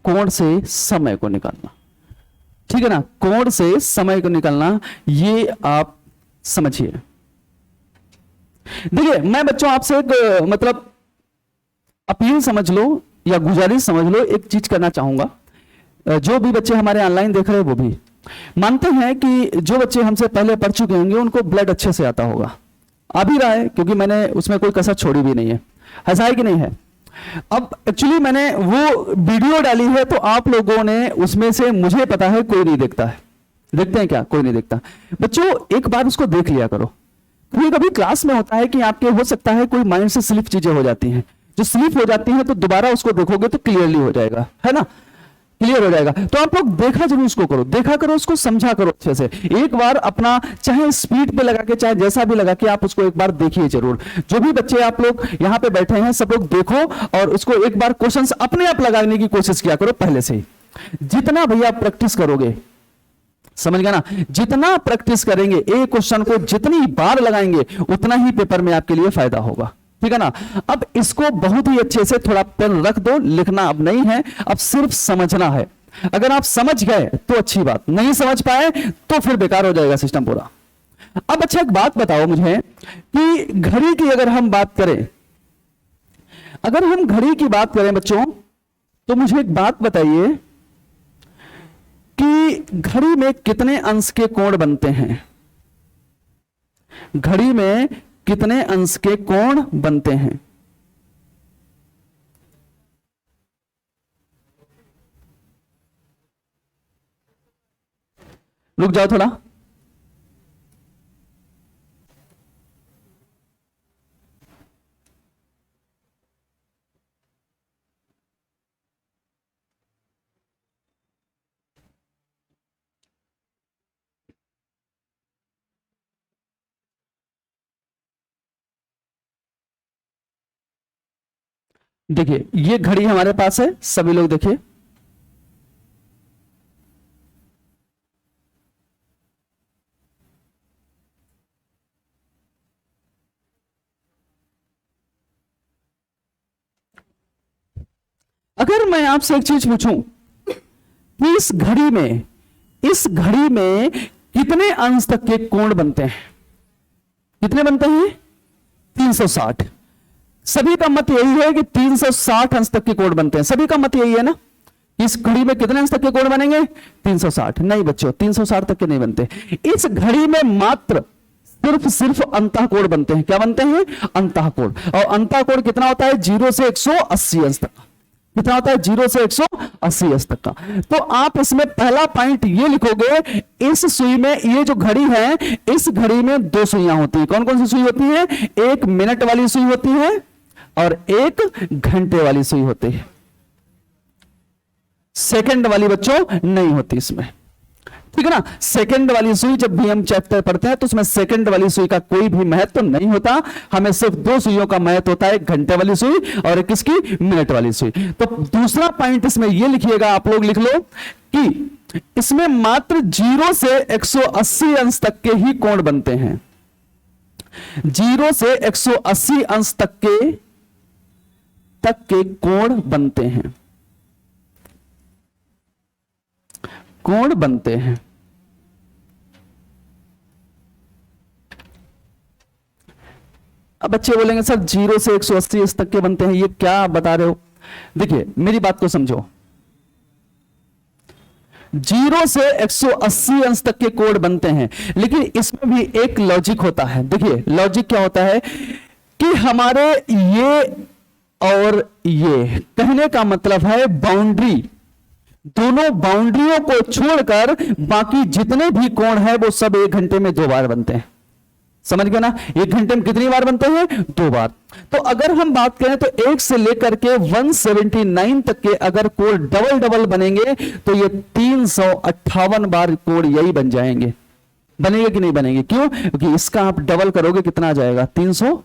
कोड से समय को निकालना, ठीक है ना, कोड से समय को निकालना, ये आप समझिए। देखिए, मैं बच्चों आपसे एक मतलब अपील समझ लो या गुजारिश समझ लो, एक चीज करना चाहूंगा। जो भी बच्चे हमारे ऑनलाइन देख रहे हैं, वो भी मानते हैं कि जो बच्चे हमसे पहले पढ़ चुके होंगे उनको ब्लड अच्छे से आता होगा, आ भी रहा है, क्योंकि मैंने उसमें कोई कसर छोड़ी भी नहीं है, ऐसा है कि नहीं है। अब एक्चुअली मैंने वो वीडियो डाली है, तो आप लोगों ने उसमें से, मुझे पता है कोई नहीं देखता है, देखते हैं क्या? कोई नहीं देखता। बच्चों एक बार उसको देख लिया करो। कभी कभी क्लास में होता है कि आपके हो सकता है कोई माइंड से स्लिप चीजें हो जाती हैं, जो स्लिप हो जाती हैं तो दोबारा उसको देखोगे तो क्लियरली हो जाएगा, है ना, क्लियर हो जाएगा। तो आप लोग देखा जरूर उसको करो, देखा करो, उसको समझा करो अच्छे से। एक बार अपना चाहे स्पीड पे लगा के, चाहे जैसा भी लगा के, आप उसको एक बार देखिए जरूर। जो भी बच्चे आप लोग यहाँ पे बैठे हैं, सब लोग देखो और उसको एक बार क्वेश्चंस अपने आप लगाने की कोशिश किया करो पहले से ही। जितना भैया प्रैक्टिस करोगे, समझ गया ना, जितना प्रैक्टिस करेंगे, एक क्वेश्चन को जितनी बार लगाएंगे, उतना ही पेपर में आपके लिए फायदा होगा, ठीक है ना। अब इसको बहुत ही अच्छे से थोड़ा पेन रख दो, लिखना अब नहीं है, अब सिर्फ समझना है। अगर आप समझ गए तो अच्छी बात, नहीं समझ पाए तो फिर बेकार हो जाएगा सिस्टम पूरा। अब अच्छा एक बात बताओ मुझे कि घड़ी की अगर हम बात करें, अगर हम घड़ी की बात करें बच्चों, तो मुझे एक बात बताइए कि घड़ी में कितने अंश के कोण बनते हैं? घड़ी में कितने अंश के कोण बनते हैं? रुक जाओ थोड़ा, देखिए ये घड़ी हमारे पास है, सभी लोग देखिए, अगर मैं आपसे एक चीज पूछूं कि इस घड़ी में कितने अंश तक के कोण बनते हैं? कितने बनते हैं? 360। सभी का मत यही है कि 360 अंश तक के कोण बनते हैं, सभी का मत यही है ना। इस घड़ी में कितने अंश तक के कोण बनेंगे? 360। नहीं बच्चों, 360 तक के नहीं बनते। इस घड़ी में मात्र सिर्फ अंतःकोण बनते हैं। क्या बनते हैं? अंतःकोण। और अंतःकोण कितना होता है? 0 से 180 अंश तक। कितना होता है? 0 से 180 अंश तक का। तो आप इसमें पहला पॉइंट ये लिखोगे, इस सुई में, ये जो घड़ी है, इस घड़ी में दो सुइयां होती है। कौन कौन सी सुई होती है? एक मिनट वाली सुई होती है और एक घंटे वाली सुई होती है। सेकंड वाली बच्चों नहीं होती इसमें, ठीक है ना। सेकंड वाली सुई जब भी हम चैप्टर पढ़ते हैं तो उसमें सेकंड वाली सुई का कोई भी महत्व नहीं होता। हमें सिर्फ दो सुइयों का महत्व होता है, एक घंटे वाली सुई और एक किसकी? मिनट वाली सुई। तो दूसरा पॉइंट इसमें यह लिखिएगा, आप लोग लिख लो कि इसमें मात्र 0 से 180 अंश तक के ही कोण बनते हैं। 0 से 180 अंश तक के कोण बनते हैं, कोण बनते हैं। अब बच्चे बोलेंगे सर 0 से 180 अंश तक के बनते हैं, ये क्या आप बता रहे हो? देखिए मेरी बात को समझो, 0 से 180 अंश तक के कोड बनते हैं, लेकिन इसमें भी एक लॉजिक होता है। देखिए लॉजिक क्या होता है कि हमारे ये और ये, कहने का मतलब है बाउंड्री, दोनों बाउंड्रियों को छोड़कर बाकी जितने भी कोण है वो सब 1 घंटे में 2 बार बनते हैं। समझ गए ना? 1 घंटे में कितनी बार बनते हैं? 2 बार। तो अगर हम बात करें तो 1 से लेकर के 179 तक के अगर कोड डबल डबल बनेंगे तो ये 358 बार कोड यही बन जाएंगे। बनेंगे कि नहीं बनेंगे? क्यों? क्योंकि इसका आप डबल करोगे कितना आ जाएगा? 300।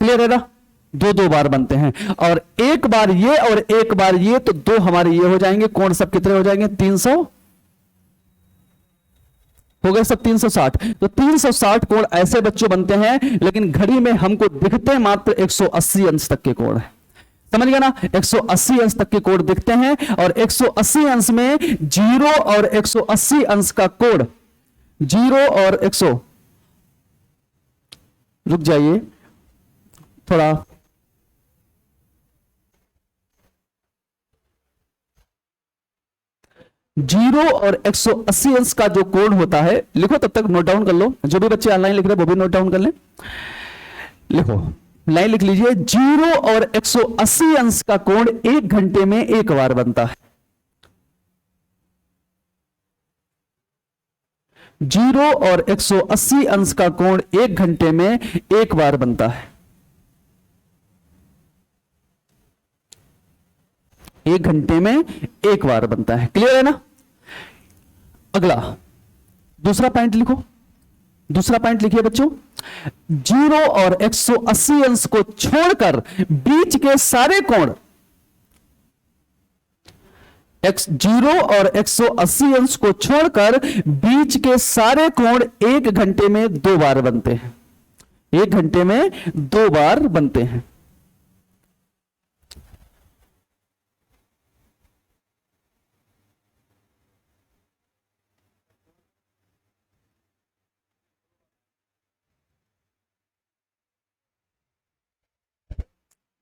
क्लियर है ना? 2 बार बनते हैं, और एक बार ये और एक बार ये, तो 2 हमारे ये हो जाएंगे। कोण सब कितने हो जाएंगे? 300 हो गए सब 360। तो 360 कोण ऐसे बच्चों बनते हैं, लेकिन घड़ी में हमको दिखते मात्र 180 अंश तक के कोण है। समझ गया ना? 180 अंश तक के कोण दिखते हैं, और 180 अंश में 0 और 180 अंश का कोण, 0 और 100, रुक जाइए थोड़ा, जीरो और 180 अंश का जो कोण होता है, लिखो तब तक नोट डाउन कर लो, जो भी बच्चे ऑनलाइन लिख रहे हैं वो भी नोट डाउन कर लें। लिखो, लाइन लिख लीजिए, 0 और 180 अंश का कोण 1 घंटे में 1 बार बनता है। 0 और 180 अंश का कोण 1 घंटे में 1 बार बनता है। 1 घंटे में 1 बार बनता है। क्लियर है ना? अगला दूसरा पॉइंट लिखो, दूसरा पॉइंट लिखिए बच्चों, 0 और 180 अंश को छोड़कर बीच के सारे कोण, 0 और 180 अंश को छोड़कर बीच के सारे कोण 1 घंटे में 2 बार बनते हैं। 1 घंटे में 2 बार बनते हैं।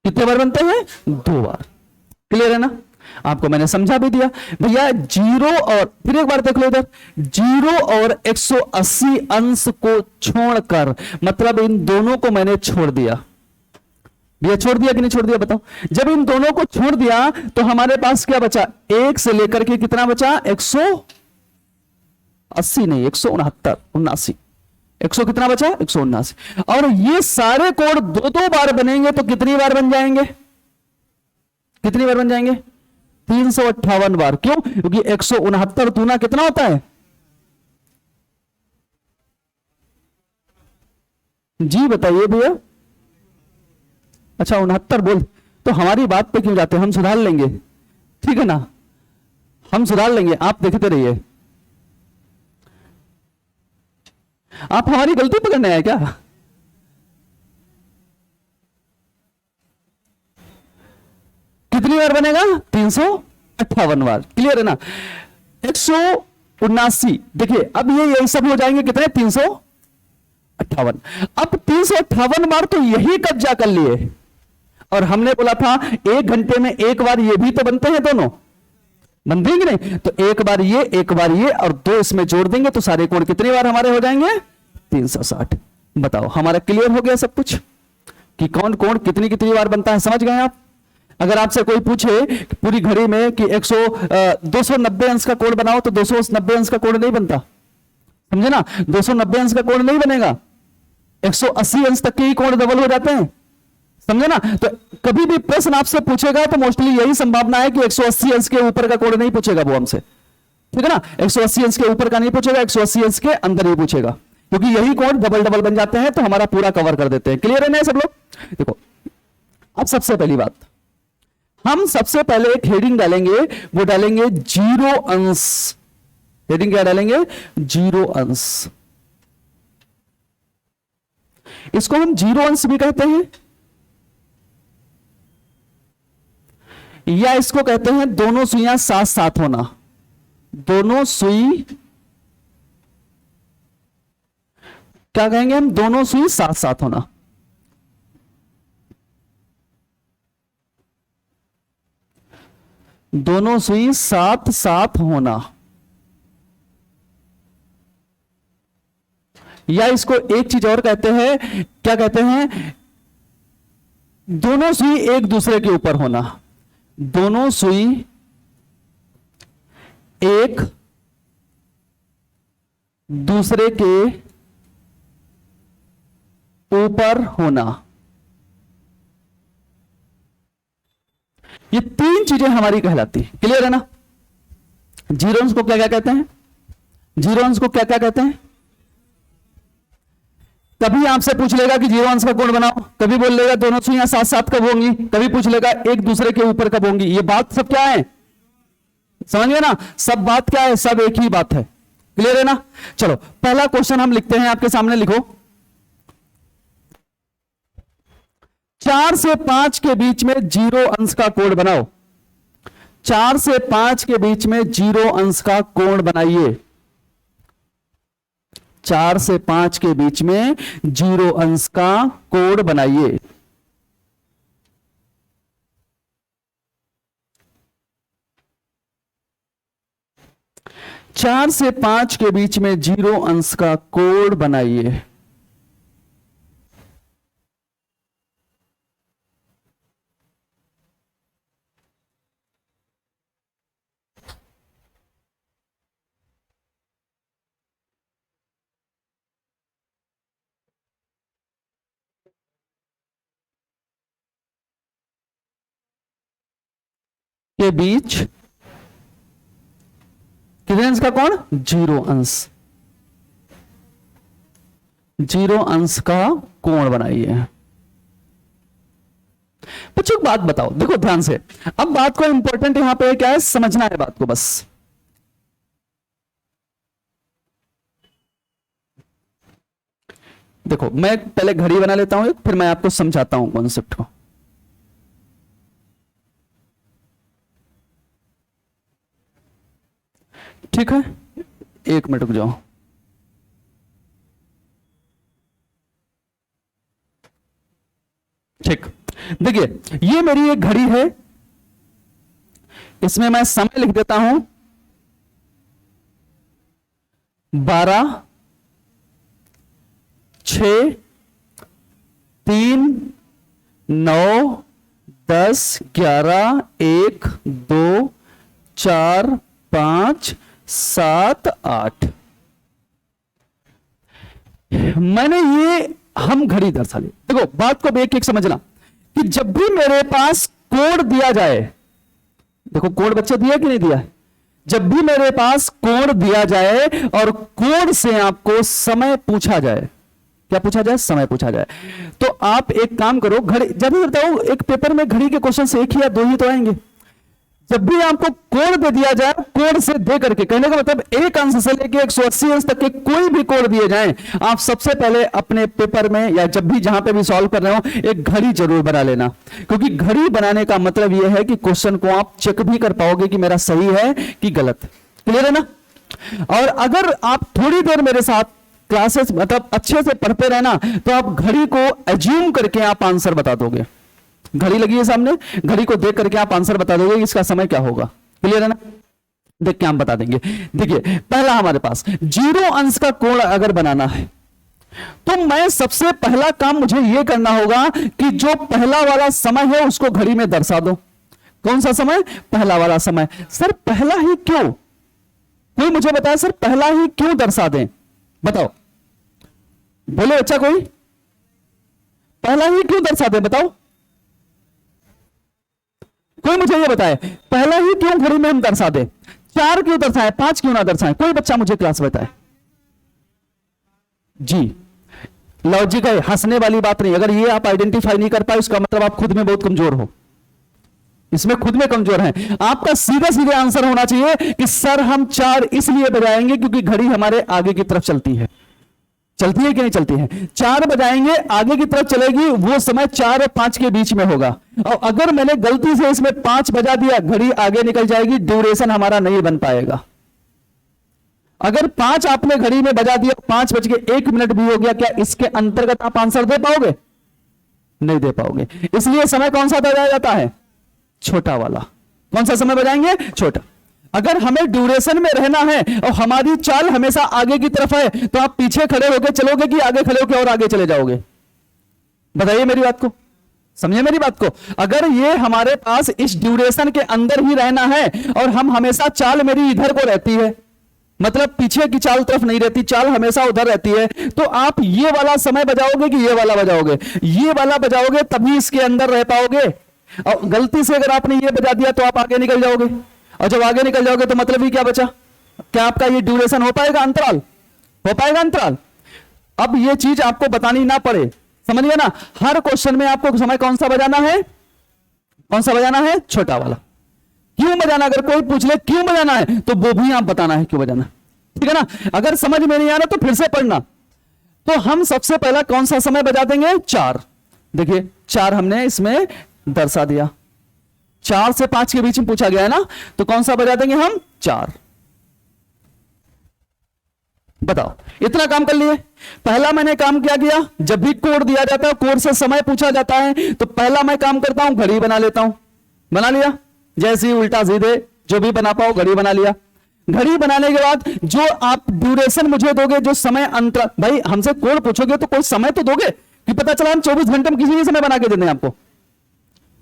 कितने बार बनते हैं? 2 बार। क्लियर है ना? आपको मैंने समझा भी दिया भैया। 0 और फिर एक बार देख लो इधर, 0 और 180 अंश को छोड़कर, मतलब इन दोनों को मैंने छोड़ दिया। भैया छोड़ दिया कि नहीं छोड़ दिया बताओ? जब इन दोनों को छोड़ दिया तो हमारे पास क्या बचा? 1 से लेकर के कितना बचा? 180 नहीं, 169, 79, 100 कितना बचा? 179। और ये सारे कोण 2 बार बनेंगे तो कितनी बार बन जाएंगे? कितनी बार बन जाएंगे? 358 बार। क्यों? क्योंकि 169 दूना कितना होता है? जी बताइए भैया। अच्छा 69 बोल, तो हमारी बात पे क्यों जाते हैं? हम सुधार लेंगे, ठीक है ना? हम सुधार लेंगे, आप देखते रहिए। आप हमारी गलती पकड़ने आए क्या? कितनी बार बनेगा? 358 बार। क्लियर है ना? 179, देखिए अब यही सब हो जाएंगे कितने? 358। अब 358 बार तो यही कब्जा कर लिए, और हमने बोला था 1 घंटे में 1 बार ये भी तो बनते हैं, दोनों बनते हैं कि नहीं? तो 1 बार ये, 1 बार ये, और 2 इसमें जोड़ देंगे तो सारे कोण कितनी बार हमारे हो जाएंगे? 360। बताओ हमारा क्लियर हो गया सब कुछ कि कौन कोण कितनी कितनी बार बनता है? समझ गए आप? अगर आपसे कोई पूछे पूरी घड़ी में कि 290 अंश का कोण बनाओ, तो 290 अंश का कोण नहीं बनता, समझे ना? 290 अंश का कोण नहीं बनेगा, 180 अंश तक के ही कोण डबल हो जाते हैं, समझे ना? तो कभी भी प्रश्न आपसे पूछेगा तो मोस्टली यही संभावना है कि 180 अंश के ऊपर का कोण नहीं पूछेगा वो हमसे, ठीक है ना? 180 अंश के ऊपर का नहीं पूछेगा, 180 अंश के अंदर ही पूछेगा, क्योंकि यही कोण डबल डबल बन जाते हैं तो हमारा पूरा कवर कर देते हैं। क्लियर है ना सब लोग? देखो अब सबसे पहली बात, हम सबसे पहले एक हेडिंग डालेंगे, वो डालेंगे 0 अंश। हेडिंग क्या डालेंगे? 0 अंश। इसको हम 0 अंश भी कहते हैं, या इसको कहते हैं दोनों सुइयां साथ साथ होना। दोनों सुई क्या कहेंगे हम? दोनों सुई साथ साथ होना। दोनों सुई साथ साथ होना, या इसको एक चीज और कहते हैं, क्या कहते हैं, दोनों सुई एक दूसरे के ऊपर होना। दोनों सुई एक दूसरे के ऊपर होना। ये तीन चीजें हमारी कहलाती, क्लियर है ना। जीरोन्स को क्या क्या कहते हैं, जीरोन्स को क्या क्या कहते हैं। कभी आपसे पूछ लेगा कि जीरो अंश का कोण बनाओ, कभी बोल लेगा दोनों सुइयां साथ साथ कब होंगी, कभी पूछ लेगा एक दूसरे के ऊपर कब होंगी। ये बात सब क्या है, समझ गए ना, सब बात क्या है, सब एक ही बात है, क्लियर है ना। चलो पहला क्वेश्चन हम लिखते हैं, आपके सामने लिखो। 4 से 5 के बीच में जीरो अंश का कोण बनाओ। 4 से 5 के बीच में जीरो अंश का कोण बनाइए। 4 से 5 के बीच में जीरो अंश का कोण बनाइए। चार से 5 के बीच में जीरो अंश का कोण बनाइए। के बीच कितने अंश का कोण, जीरो अंश, जीरो अंश का कोण बनाइए। बच्चों एक बात बताओ, देखो ध्यान से, अब बात को इंपॉर्टेंट यहां पे क्या है, समझना है बात को बस। देखो मैं पहले घड़ी बना लेता हूं, फिर मैं आपको समझाता हूं कॉन्सेप्ट को। ठीक है, एक मिनट रुक जाओ। ठीक, देखिए ये मेरी एक घड़ी है, इसमें मैं समय लिख देता हूं 12, 6, 3, 9, 10, 11, 1, 2, 4, 5, 7, 8। मैंने ये हम घड़ी दर्शा ली। देखो बात को एक एक समझना कि जब भी मेरे पास कोण दिया जाए, देखो कोण बच्चे दिया कि नहीं दिया, जब भी मेरे पास कोण दिया जाए और कोण से आपको समय पूछा जाए, क्या पूछा जाए, समय पूछा जाए, तो आप एक काम करो, घड़ी ज्यादा बताओ, एक पेपर में घड़ी के क्वेश्चन से एक ही या दो ही तो आएंगे। जब भी आपको कोण दे दिया जाए, कोण से दे करके, कहने का मतलब एक अंश से लेके 180 अंश तक के कोई भी कोण दिए जाएं, आप सबसे पहले अपने पेपर में या जब भी जहां पे भी सॉल्व कर रहे हो एक घड़ी जरूर बना लेना, क्योंकि घड़ी बनाने का मतलब यह है कि क्वेश्चन को आप चेक भी कर पाओगे कि मेरा सही है कि गलत। क्लियर है ना। और अगर आप थोड़ी देर मेरे साथ क्लासेस मतलब अच्छे से पढ़ते रहना, तो आप घड़ी को एज्यूम करके आप आंसर बता दोगे। घड़ी लगी है सामने, घड़ी को देख करके आप आंसर बता दोगे इसका समय क्या होगा। क्लियर है ना, देख के हम बता देंगे। देखिए पहला हमारे पास जीरो अंश का कोण अगर बनाना है, तो मैं सबसे पहला काम मुझे यह करना होगा कि जो पहला वाला समय है उसको घड़ी में दर्शा दो। कौन सा समय, पहला वाला समय। सर पहला ही क्यों, कोई मुझे बताया सर पहला ही क्यों दर्शा दें, बताओ, बोले अच्छा कोई, पहला ही क्यों दर्शा दें, बताओ, कोई मुझे ये बताए पहला ही क्यों घड़ी में हम दर्शा दे। 4 क्यों दर्शाए, 5 क्यों ना दर्शाए, कोई बच्चा मुझे क्लास बताए जी। लॉजिक है, हंसने वाली बात नहीं। अगर ये आप आइडेंटिफाई नहीं कर पाए उसका मतलब आप खुद में बहुत कमजोर हो, इसमें खुद में कमजोर हैं। आपका सीधे सीधे आंसर होना चाहिए कि सर हम 4 इसलिए बजाएंगे क्योंकि घड़ी हमारे आगे की तरफ चलती है। चलती है कि नहीं चलती है, 4 बजाएंगे आगे की तरफ चलेगी, वो समय 4 और 5 के बीच में होगा। और अगर मैंने गलती से इसमें 5 बजा दिया, घड़ी आगे निकल जाएगी, ड्यूरेशन हमारा नहीं बन पाएगा। अगर 5 आपने घड़ी में बजा दिया, 5 बज के 1 मिनट भी हो गया, क्या इसके अंतर्गत आप आंसर दे पाओगे, नहीं दे पाओगे। इसलिए समय कौन सा दर्शाया जाता है, छोटा वाला। कौन सा समय बजाएंगे? छोटा। अगर हमें ड्यूरेशन में रहना है और हमारी चाल हमेशा आगे की तरफ है, तो आप पीछे खड़े होकर चलोगे कि आगे खड़े होकर और आगे चले जाओगे? बताइए मेरी बात को, समझे मेरी बात को। अगर ये हमारे पास इस ड्यूरेशन के अंदर ही रहना है और हम हमेशा चाल मेरी इधर को रहती है, मतलब पीछे की चाल तरफ नहीं रहती, चाल हमेशा उधर रहती है, तो आप ये वाला समय बजाओगे कि ये वाला बजाओगे? ये वाला बजाओगे तभी इसके अंदर रह पाओगे। और गलती से अगर आपने ये बजा दिया तो आप आगे निकल जाओगे, और जब आगे निकल जाओगे तो मतलब ही क्या बचा? क्या आपका ये ड्यूरेशन हो पाएगा? अंतराल हो पाएगा? अंतराल। अब ये चीज आपको बतानी ना पड़े, समझिए ना। हर क्वेश्चन में आपको समय कौन सा बजाना है? कौन सा बजाना है? छोटा वाला। क्यों बजाना? अगर कोई पूछ ले क्यों बजाना है, तो वो भी आप बताना है क्यों बजाना, ठीक है ना। अगर समझ में नहीं आ रहा तो फिर से पढ़ना। तो हम सबसे पहला कौन सा समय बजा देंगे? 4। देखिए 4 हमने इसमें दर्शा दिया, 4 से 5 के बीच में पूछा गया है ना, तो कौन सा बजा देंगे हम? 4। बताओ, इतना काम कर लिए। पहला मैंने काम क्या किया? जब भी कोड दिया जाता है, कोड से समय पूछा जाता है, तो पहला मैं काम करता हूं घड़ी बना लेता हूं। बना लिया, जैसे ही उल्टा सीधे जो भी बना पाओ घड़ी बना लिया। घड़ी बनाने के बाद जो आप ड्यूरेशन मुझे दोगे, जो समय अंतर, भाई हमसे कोड पूछोगे तो कोई समय तो दोगे कि पता चला हम 24 घंटे में किसी भी समय बना के दे दें आपको।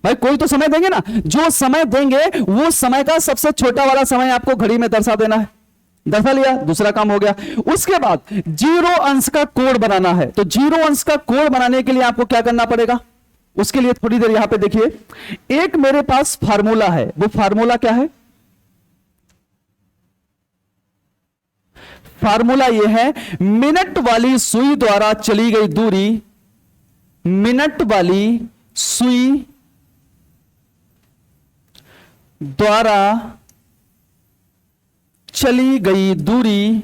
भाई कोई तो समय देंगे ना। जो समय देंगे वो समय का सबसे छोटा वाला समय आपको घड़ी में दर्शा देना है। दर्शा लिया, दूसरा काम हो गया। उसके बाद 0 अंश का कोड बनाना है। तो 0 अंश का कोड बनाने के लिए आपको क्या करना पड़ेगा? उसके लिए थोड़ी देर यहां पे देखिए, एक मेरे पास फार्मूला है। वो फार्मूला क्या है? फार्मूला ये है, मिनट वाली सुई द्वारा चली गई दूरी, मिनट वाली सुई द्वारा चली गई दूरी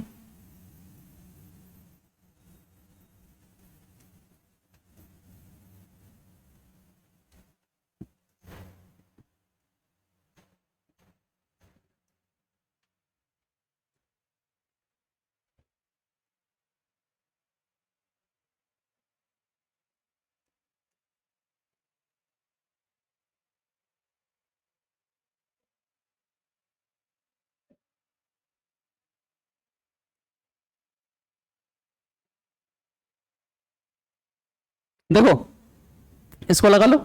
देखो, इसको लगा लो।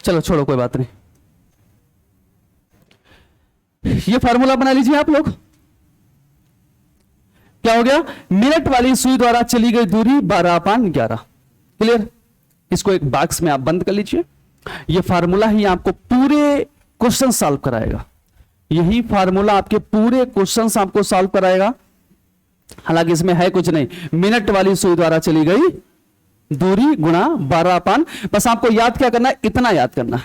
चलो छोड़ो, कोई बात नहीं। ये फार्मूला बना लीजिए आप लोग। क्या हो गया? मिनट वाली सुई द्वारा चली गई दूरी 12/11। क्लियर? इसको एक बॉक्स में आप बंद कर लीजिए। ये फार्मूला ही आपको पूरे क्वेश्चन सॉल्व कराएगा। यही फार्मूला आपके पूरे क्वेश्चंस आपको सॉल्व कराएगा। हालांकि इसमें है कुछ नहीं, मिनट वाली सुई द्वारा चली गई दूरी गुणा 12/, बस आपको याद क्या करना है? इतना याद करना है,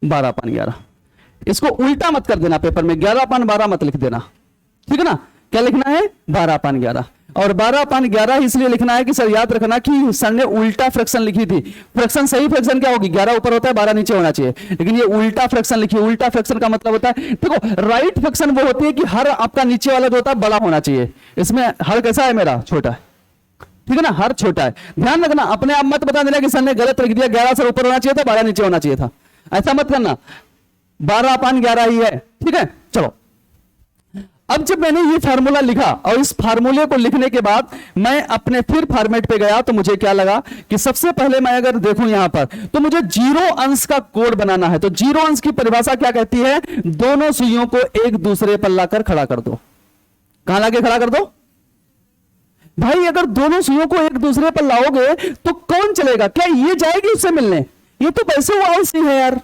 12/11। इसको उल्टा मत कर देना पेपर में, 11/12 मत लिख देना, ठीक है ना। क्या लिखना है? 12/11। और 12/11 इसलिए लिखना है कि सर याद रखना कि सर ने उल्टा फ्रैक्शन लिखी थी। फ्रैक्शन, सही फ्रैक्शन क्या होगी? 11 ऊपर होता है, 12 नीचे होना चाहिए, लेकिन ये उल्टा फ्रैक्शन लिखी। उल्टा फ्रैक्शन का मतलब होता है, देखो राइट फ्रैक्शन वो होती है कि हर आपका नीचे वाला जो होता है बड़ा होना चाहिए। इसमें हर कैसा है? मेरा छोटा है, ठीक है ना। हर छोटा है। ध्यान रखना, अपने आप मत बता देना कि सर ने गलत लिख दिया, 11 से ऊपर होना चाहिए था, 12 नीचे होना चाहिए था। ऐसा मत करना, 12/11 ही है, ठीक है। चलो, अब जब मैंने ये फार्मूला लिखा और इस फार्मूले को लिखने के बाद मैं अपने फिर फॉर्मेट पे गया, तो मुझे क्या लगा कि सबसे पहले मैं अगर देखूं यहां पर, तो मुझे 0 अंश का कोड बनाना है। तो 0 अंश की परिभाषा क्या कहती है? दोनों सुइयों को एक दूसरे पर लाकर खड़ा कर दो। कहां लाके खड़ा कर दो? भाई अगर दोनों सुइयों को एक दूसरे पर लाओगे तो कौन चलेगा? क्या ये जाएगी उससे मिलने? ये तो वैसे वो आलसी है यार,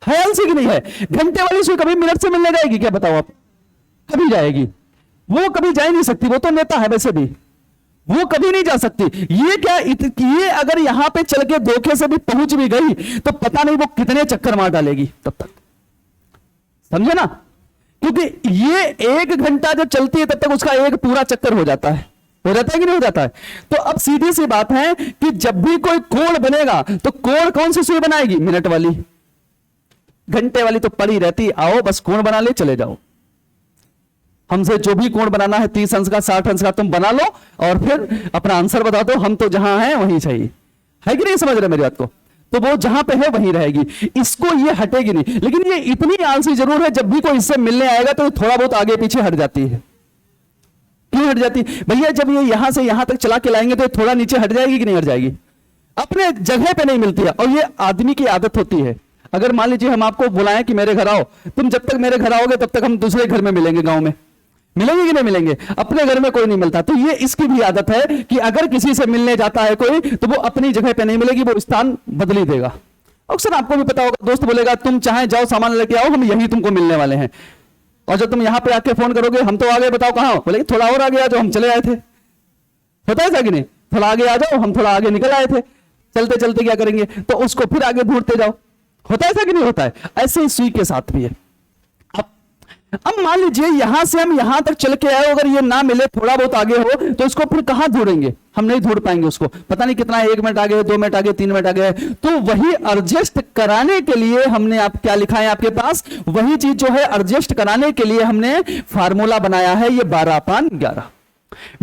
है आलसी कि नहीं है? घंटे वाली सुई कभी मिनट से मिलने जाएगी क्या? बताओ आप। कभी जाएगी? वो कभी जा ही नहीं सकती, वो तो नेता है वैसे भी, वो कभी नहीं जा सकती। ये क्या, ये अगर यहां पे चल के धोखे से भी पहुंच भी गई तो पता नहीं वो कितने चक्कर मार डालेगी तब तक, समझे ना। क्योंकि ये 1 घंटा जब चलती है तब तक उसका एक पूरा चक्कर हो जाता है। हो जाता है कि नहीं हो जाता है? तो अब सीधी सी बात है कि जब भी कोई कोण बनेगा तो कोण कौन सी सुई बनाएगी? मिनट वाली। घंटे वाली तो पड़ी रहती, आओ बस कोण बना ले चले जाओ। हमसे जो भी कोण बनाना है 30 अंश का 60 अंश का तुम बना लो और फिर अपना आंसर बता दो, हम तो जहां हैं वहीं चाहिए, है कि नहीं? समझ रहे मेरी बात को? तो वो जहां पे है वहीं रहेगी, इसको ये हटेगी नहीं। लेकिन ये इतनी आलसी जरूर है, जब भी कोई इससे मिलने आएगा तो थोड़ा बहुत आगे पीछे हट जाती है। क्यों हट जाती है भैया? जब ये यहां से यहां तक चला के लाएंगे तो थोड़ा नीचे हट जाएगी कि नहीं हट जाएगी? अपने जगह पे नहीं मिलती है, और ये आदमी की आदत होती है। अगर मान लीजिए हम आपको बुलाएं कि मेरे घर आओ, तुम जब तक मेरे घर आओगे तब तक हम दूसरे घर में मिलेंगे, गांव में मिलेंगे कि नहीं मिलेंगे? अपने घर में कोई नहीं मिलता। तो ये इसकी भी आदत है कि अगर किसी से मिलने जाता है कोई, तो वो अपनी जगह पे नहीं मिलेगी, वो स्थान बदली देगा। अक्सर आपको भी पता होगा, दोस्त बोलेगा तुम चाहे जाओ सामान लेके आओ, हम यही तुमको मिलने वाले हैं। और जब तुम यहां पे आके फोन करोगे, हम तो आ गए, बताओ कहां? बोले थोड़ा और आगे आ जाओ, हम चले आए थे। होता है ऐसा कि नहीं? थोड़ा आगे आ जाओ, हम थोड़ा आगे निकल आए थे। चलते चलते क्या करेंगे, तो उसको फिर आगे ढूंढते जाओ। होता है ऐसा कि नहीं होता है? ऐसे ही सुई के साथ भी है। अब मान लीजिए यहां से हम यहां तक चल के आए, अगर ये ना मिले, थोड़ा बहुत आगे हो, तो इसको फिर कहां ढूंढेंगे? हम नहीं ढूंढ पाएंगे उसको, पता नहीं कितना, 1 मिनट आगे, 2 मिनट आगे, 3 मिनट आगे। तो वही एडजस्ट कराने के लिए हमने, आप क्या लिखा है आपके पास, वही चीज जो है एडजस्ट कराने के लिए हमने फार्मूला बनाया है, ये 12/11।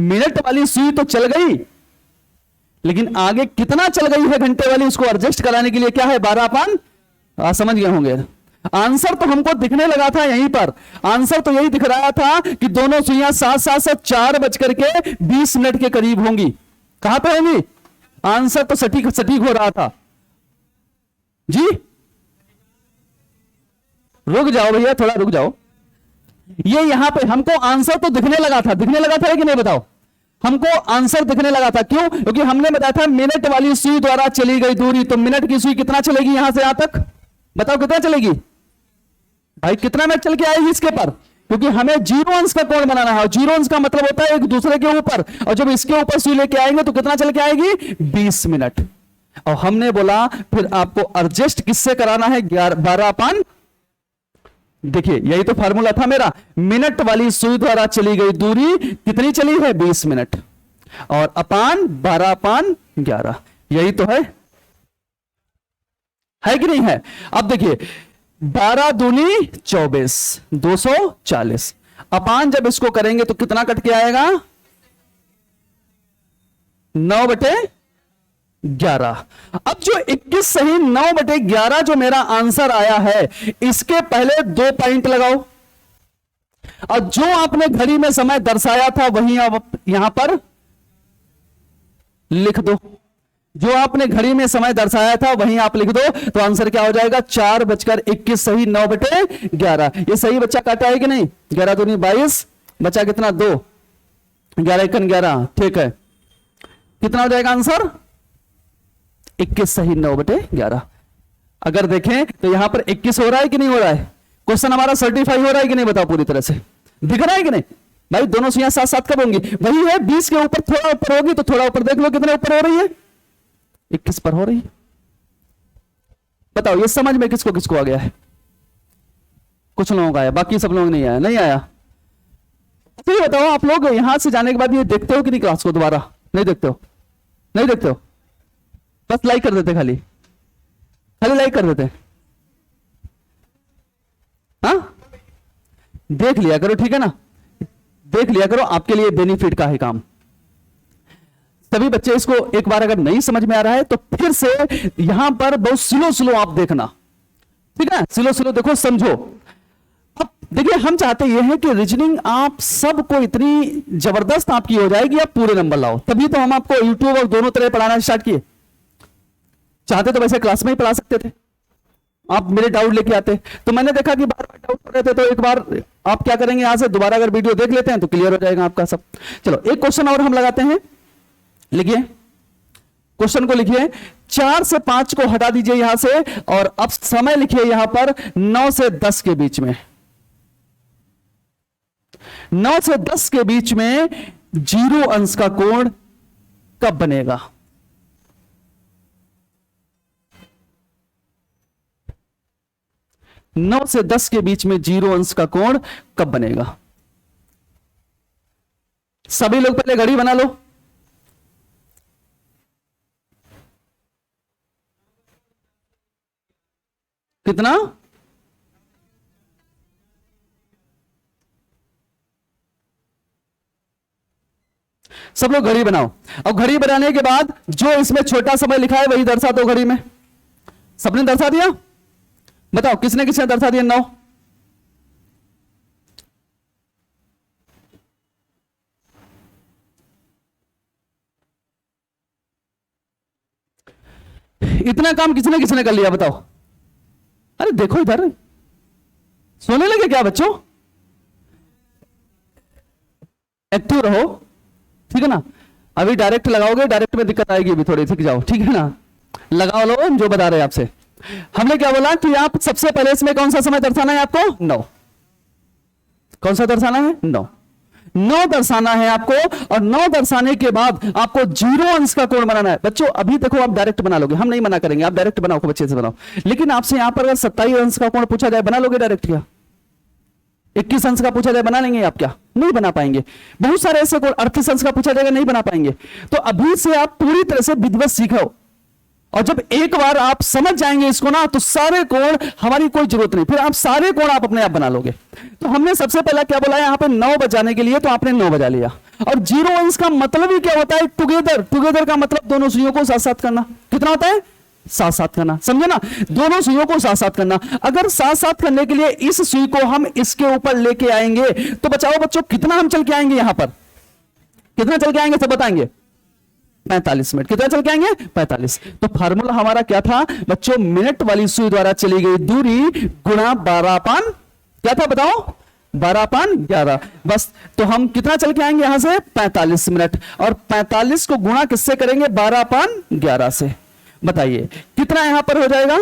मिनट वाली सुई तो चल गई, लेकिन आगे कितना चल गई है घंटे वाली, उसको एडजस्ट कराने के लिए क्या है? 12/, समझ गए होंगे। आंसर तो हमको दिखने लगा था यहीं पर, आंसर तो यही दिख रहा था कि दोनों सुइयां साथ साथ साथ 4:20 के करीब होंगी। कहां पे होंगी? आंसर तो सटीक सटीक हो रहा था जी। रुक जाओ भैया, थोड़ा रुक जाओ। ये यहां पे हमको आंसर तो दिखने लगा था, दिखने लगा था कि नहीं बताओ? हमको आंसर दिखने लगा था। क्यों? क्योंकि हमने बताया था मिनट वाली सुई द्वारा चली गई दूरी। तो मिनट की सुई कितना चलेगी यहां से यहां तक? बताओ कितना चलेगी भाई? कितना मिनट चल के आएगी इसके पर? क्योंकि हमें 0 अंश का कोण बनाना है, और 0 अंश का मतलब होता है एक दूसरे के ऊपर, और जब इसके ऊपर सुई लेके आएंगे तो कितना चल के आएगी? 20 मिनट। और हमने बोला फिर आपको एडजस्ट किससे कराना है? 12/, देखिए यही तो फार्मूला था मेरा। मिनट वाली सुई द्वारा चली गई दूरी कितनी चली है? 20 मिनट, और अपान 12/11, यही तो है कि नहीं है? अब देखिए 12 दूनी 24, 240, अपान जब इसको करेंगे तो कितना कट के आएगा? 9/11। अब जो 21 सही 9/11 जो मेरा आंसर आया है, इसके पहले 2 पॉइंट लगाओ, और जो आपने घड़ी में समय दर्शाया था वही आप यहां पर लिख दो। जो आपने घड़ी में समय दर्शाया था वहीं आप लिख दो, तो आंसर क्या हो जाएगा? 4:21 सही 9/11। ये सही बच्चा काटा है कि नहीं? 11 दूनी 22, बच्चा कितना? 2, 11 1 11, ठीक है। कितना हो जाएगा आंसर? 21 सही 9/11। अगर देखें तो यहां पर 21 हो रहा है कि नहीं हो रहा है? क्वेश्चन हमारा सर्टिफाई हो रहा है कि नहीं बताओ? पूरी तरह से दिख रहा है कि नहीं भाई? दोनों सुइयां साथ साथ कब होंगी? वही है, 20 के ऊपर थोड़ा ऊपर होगी, तो थोड़ा ऊपर देख लो कितने ऊपर हो रही है? 21 पर हो रही है। बताओ ये समझ में किसको किसको आ गया है? कुछ लोगों का आया, बाकी सब लोग नहीं आया। नहीं आया तो ये बताओ, आप लोग यहां से जाने के बाद ये देखते हो कि नहीं क्लास को? दोबारा नहीं देखते हो? नहीं देखते हो? बस लाइक कर देते, खाली खाली लाइक कर देते। हाँ, देख लिया करो, ठीक है ना? देख लिया करो, आपके लिए बेनिफिट का है काम। सभी बच्चे इसको एक बार अगर नहीं समझ में आ रहा है तो फिर से यहां पर बहुत स्लो स्लो आप देखना, ठीक है? स्लो स्लो देखो, समझो। अब देखिए हम चाहते ये हैं कि रीजनिंग आप सबको इतनी जबरदस्त आपकी हो जाएगी, आप पूरे नंबर लाओ। तभी तो हम आपको यूट्यूब और दोनों तरह पढ़ाना स्टार्ट किए। चाहते तो वैसे क्लास में ही पढ़ा सकते थे, आप मेरे डाउट लेके आते। तो मैंने देखा कि बार बार डाउट हो रहे थे, तो एक बार आप क्या करेंगे, यहां से दोबारा अगर वीडियो देख लेते हैं तो क्लियर हो जाएगा आपका सब। चलो एक क्वेश्चन और हम लगाते हैं, लिखिए क्वेश्चन को, लिखिए 4 से 5 को हटा दीजिए यहां से, और अब समय लिखिए यहां पर 9 से 10 के बीच में। 9 से 10 के बीच में 0 अंश का कोण कब बनेगा? नौ से 10 के बीच में 0 अंश का कोण कब बनेगा? सभी लोग पहले घड़ी बना लो। कितना? सब लोग घड़ी बनाओ। और घड़ी बनाने के बाद जो इसमें छोटा समय लिखा है वही दर्शा दो घड़ी में। सबने दर्शा दिया? बताओ किसने किसने दर्शा दिया? 9। इतना काम किसने किसने कर लिया बताओ? अरे देखो इधर, सोने लगे क्या बच्चों? एक्टिव रहो, ठीक है ना। अभी डायरेक्ट लगाओगे, डायरेक्ट में दिक्कत आएगी अभी थोड़ी, ठीक जाओ, ठीक है ना। लगा लो जो बता रहे हैं आपसे। हमने क्या बोला कि आप सबसे पहले इसमें कौन सा समय दर्शाना है आपको? 9। कौन सा दर्शाना है? 9। 9 दर्शाना है आपको। और 9 दर्शाने के बाद आपको 0 अंश का कोण बनाना है। बच्चों अभी देखो आप डायरेक्ट बना लोगे, हम नहीं मना करेंगे, आप डायरेक्ट बनाओ, खूब अच्छे से बनाओ। लेकिन आपसे यहां पर अगर 27 अंश का कोण पूछा जाए, बना लोगे डायरेक्ट? क्या 21 अंश का पूछा जाए, बना लेंगे आप? क्या नहीं बना पाएंगे। बहुत सारे ऐसे कोण 38 अंश का पूछा जाएगा, नहीं बना पाएंगे। तो अभी से आप पूरी तरह से विधिवत सीखो, और जब एक बार आप समझ जाएंगे इसको ना, तो सारे कोण हमारी कोई जरूरत नहीं, फिर आप सारे कोण आप अपने आप बना लोगे। तो हमने सबसे पहला क्या बोला यहां पे 9 बजाने के लिए, तो आपने 9 बजा लिया। और 0 अंश का मतलब ही क्या होता है? टुगेदर। टुगेदर का मतलब दोनों सुइयों को साथ साथ करना। कितना होता है? साथ साथ करना, समझे ना। दोनों सुइयों को साथ साथ करना। अगर साथ साथ करने के लिए इस सुई को हम इसके ऊपर लेके आएंगे, तो बचाओ बच्चों कितना हम चल के आएंगे यहां पर? कितना चल के आएंगे सब बताएंगे? 45 मिनट। कितना चल के आएंगे? 45। तो फार्मूला हमारा क्या था बच्चों? मिनट वाली सुई द्वारा चली गई दूरी गुणा 12/, क्या था बताओ? 12/11। बस। तो हम कितना चल के आएंगे यहां से? 45 मिनट। और 45 को गुणा किससे करेंगे? 12/11 से। बताइए कितना यहां पर हो जाएगा?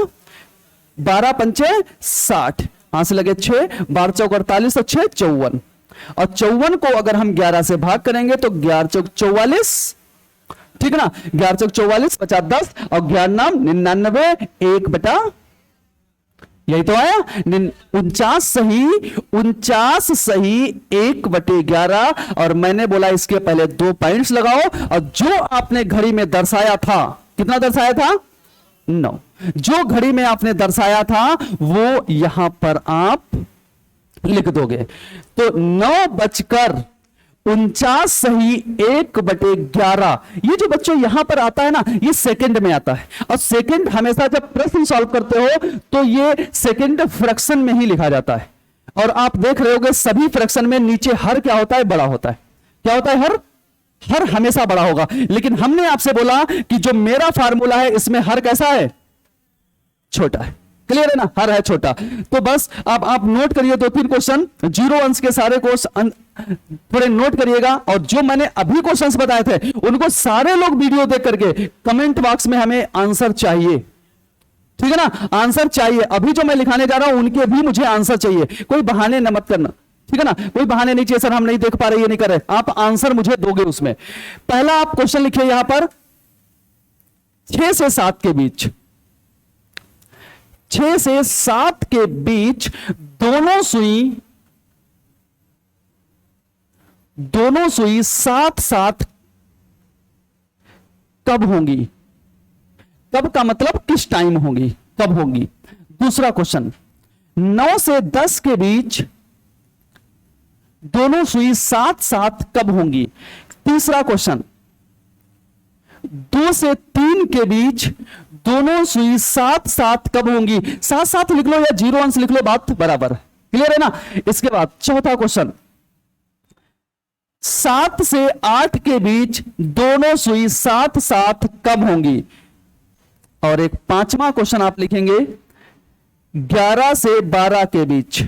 12 पंचे 60, यहां से लगे 6, 12 चौक 48 और 6 54। और 54 को अगर हम 11 से भाग करेंगे तो 11 चौक 44, ठीक है ना। 11 चौक 44, 50 10 और 11 99, 1 बटा, यही तो आया 49 सही, 49 सही 1/11। और मैंने बोला इसके पहले 2 पॉइंट्स लगाओ, और जो आपने घड़ी में दर्शाया था, कितना दर्शाया था? 9। जो घड़ी में आपने दर्शाया था वो यहां पर आप लिख दोगे। तो 9:49 सही 1/11। ये जो बच्चों यहां पर आता है ना, ये सेकंड में आता है। और सेकंड हमेशा जब प्रश्न सॉल्व करते हो तो ये सेकंड फ्रैक्शन में ही लिखा जाता है। और आप देख रहे होगे सभी फ्रैक्शन में नीचे हर क्या होता है? बड़ा होता है। क्या होता है? हर हमेशा बड़ा होगा। लेकिन हमने आपसे बोला कि जो मेरा फार्मूला है इसमें हर कैसा है? छोटा है। क्लियर है ना? हर है छोटा। तो बस अब आप नोट करिए 2-3 क्वेश्चन, 0 अंश के सारे क्वेश्चन थोड़े नोट करिएगा। और जो मैंने अभी क्वेश्चंस बताए थे उनको सारे लोग वीडियो देख करके कमेंट बॉक्स में हमें आंसर चाहिए, ठीक है ना। आंसर चाहिए। अभी जो मैं लिखाने जा रहा हूं उनके भी मुझे आंसर चाहिए। कोई बहाने न मत करना, ठीक है ना। कोई बहाने नहीं चाहिए, सर हम नहीं देख पा रहे, ये नहीं कर रहे। आप आंसर मुझे दोगे उसमें। पहला आप क्वेश्चन लिखिए यहां पर 6 से 7 के बीच, 6 से 7 के बीच दोनों सुई साथ साथ कब होंगी? कब का मतलब किस टाइम होंगी, कब होंगी। दूसरा क्वेश्चन 9 से 10 के बीच दोनों सुई साथ साथ कब होंगी। तीसरा क्वेश्चन 2 से 3 के बीच दोनों सुई साथ साथ कब होंगी। साथ साथ लिख लो या 0 अंश लिख लो, बात बराबर। क्लियर है ना। इसके बाद चौथा क्वेश्चन 7 से 8 के बीच दोनों सुई साथ साथ कब होंगी। और एक पांचवा क्वेश्चन आप लिखेंगे 11 से 12 के बीच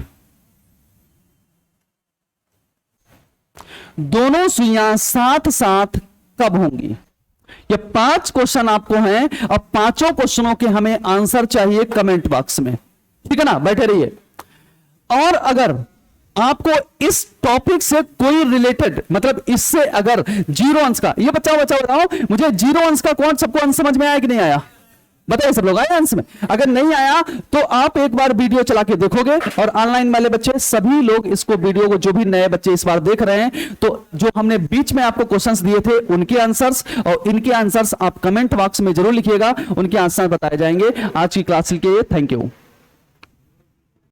दोनों सुइयां साथ साथ कब होंगी। ये 5 क्वेश्चन आपको हैं और पांचों क्वेश्चनों के हमें आंसर चाहिए कमेंट बॉक्स में, ठीक है ना। बैठे रहिए। और अगर आपको इस टॉपिक से कोई रिलेटेड, मतलब इससे अगर 0 अंश का, ये बताओ मुझे 0 अंश का कौन सबको अंश समझ में आया कि नहीं आया? बताइए सब लोग आए अंश में? अगर नहीं आया तो आप एक बार वीडियो चला के देखोगे। और ऑनलाइन वाले बच्चे सभी लोग इसको वीडियो को, जो भी नए बच्चे इस बार देख रहे हैं, तो जो हमने बीच में आपको क्वेश्चंस दिए थे उनके आंसर्स और इनके आंसर्स आप कमेंट बॉक्स में जरूर लिखिएगा, उनके आंसर बताए जाएंगे। आज की क्लास के लिए थैंक यू।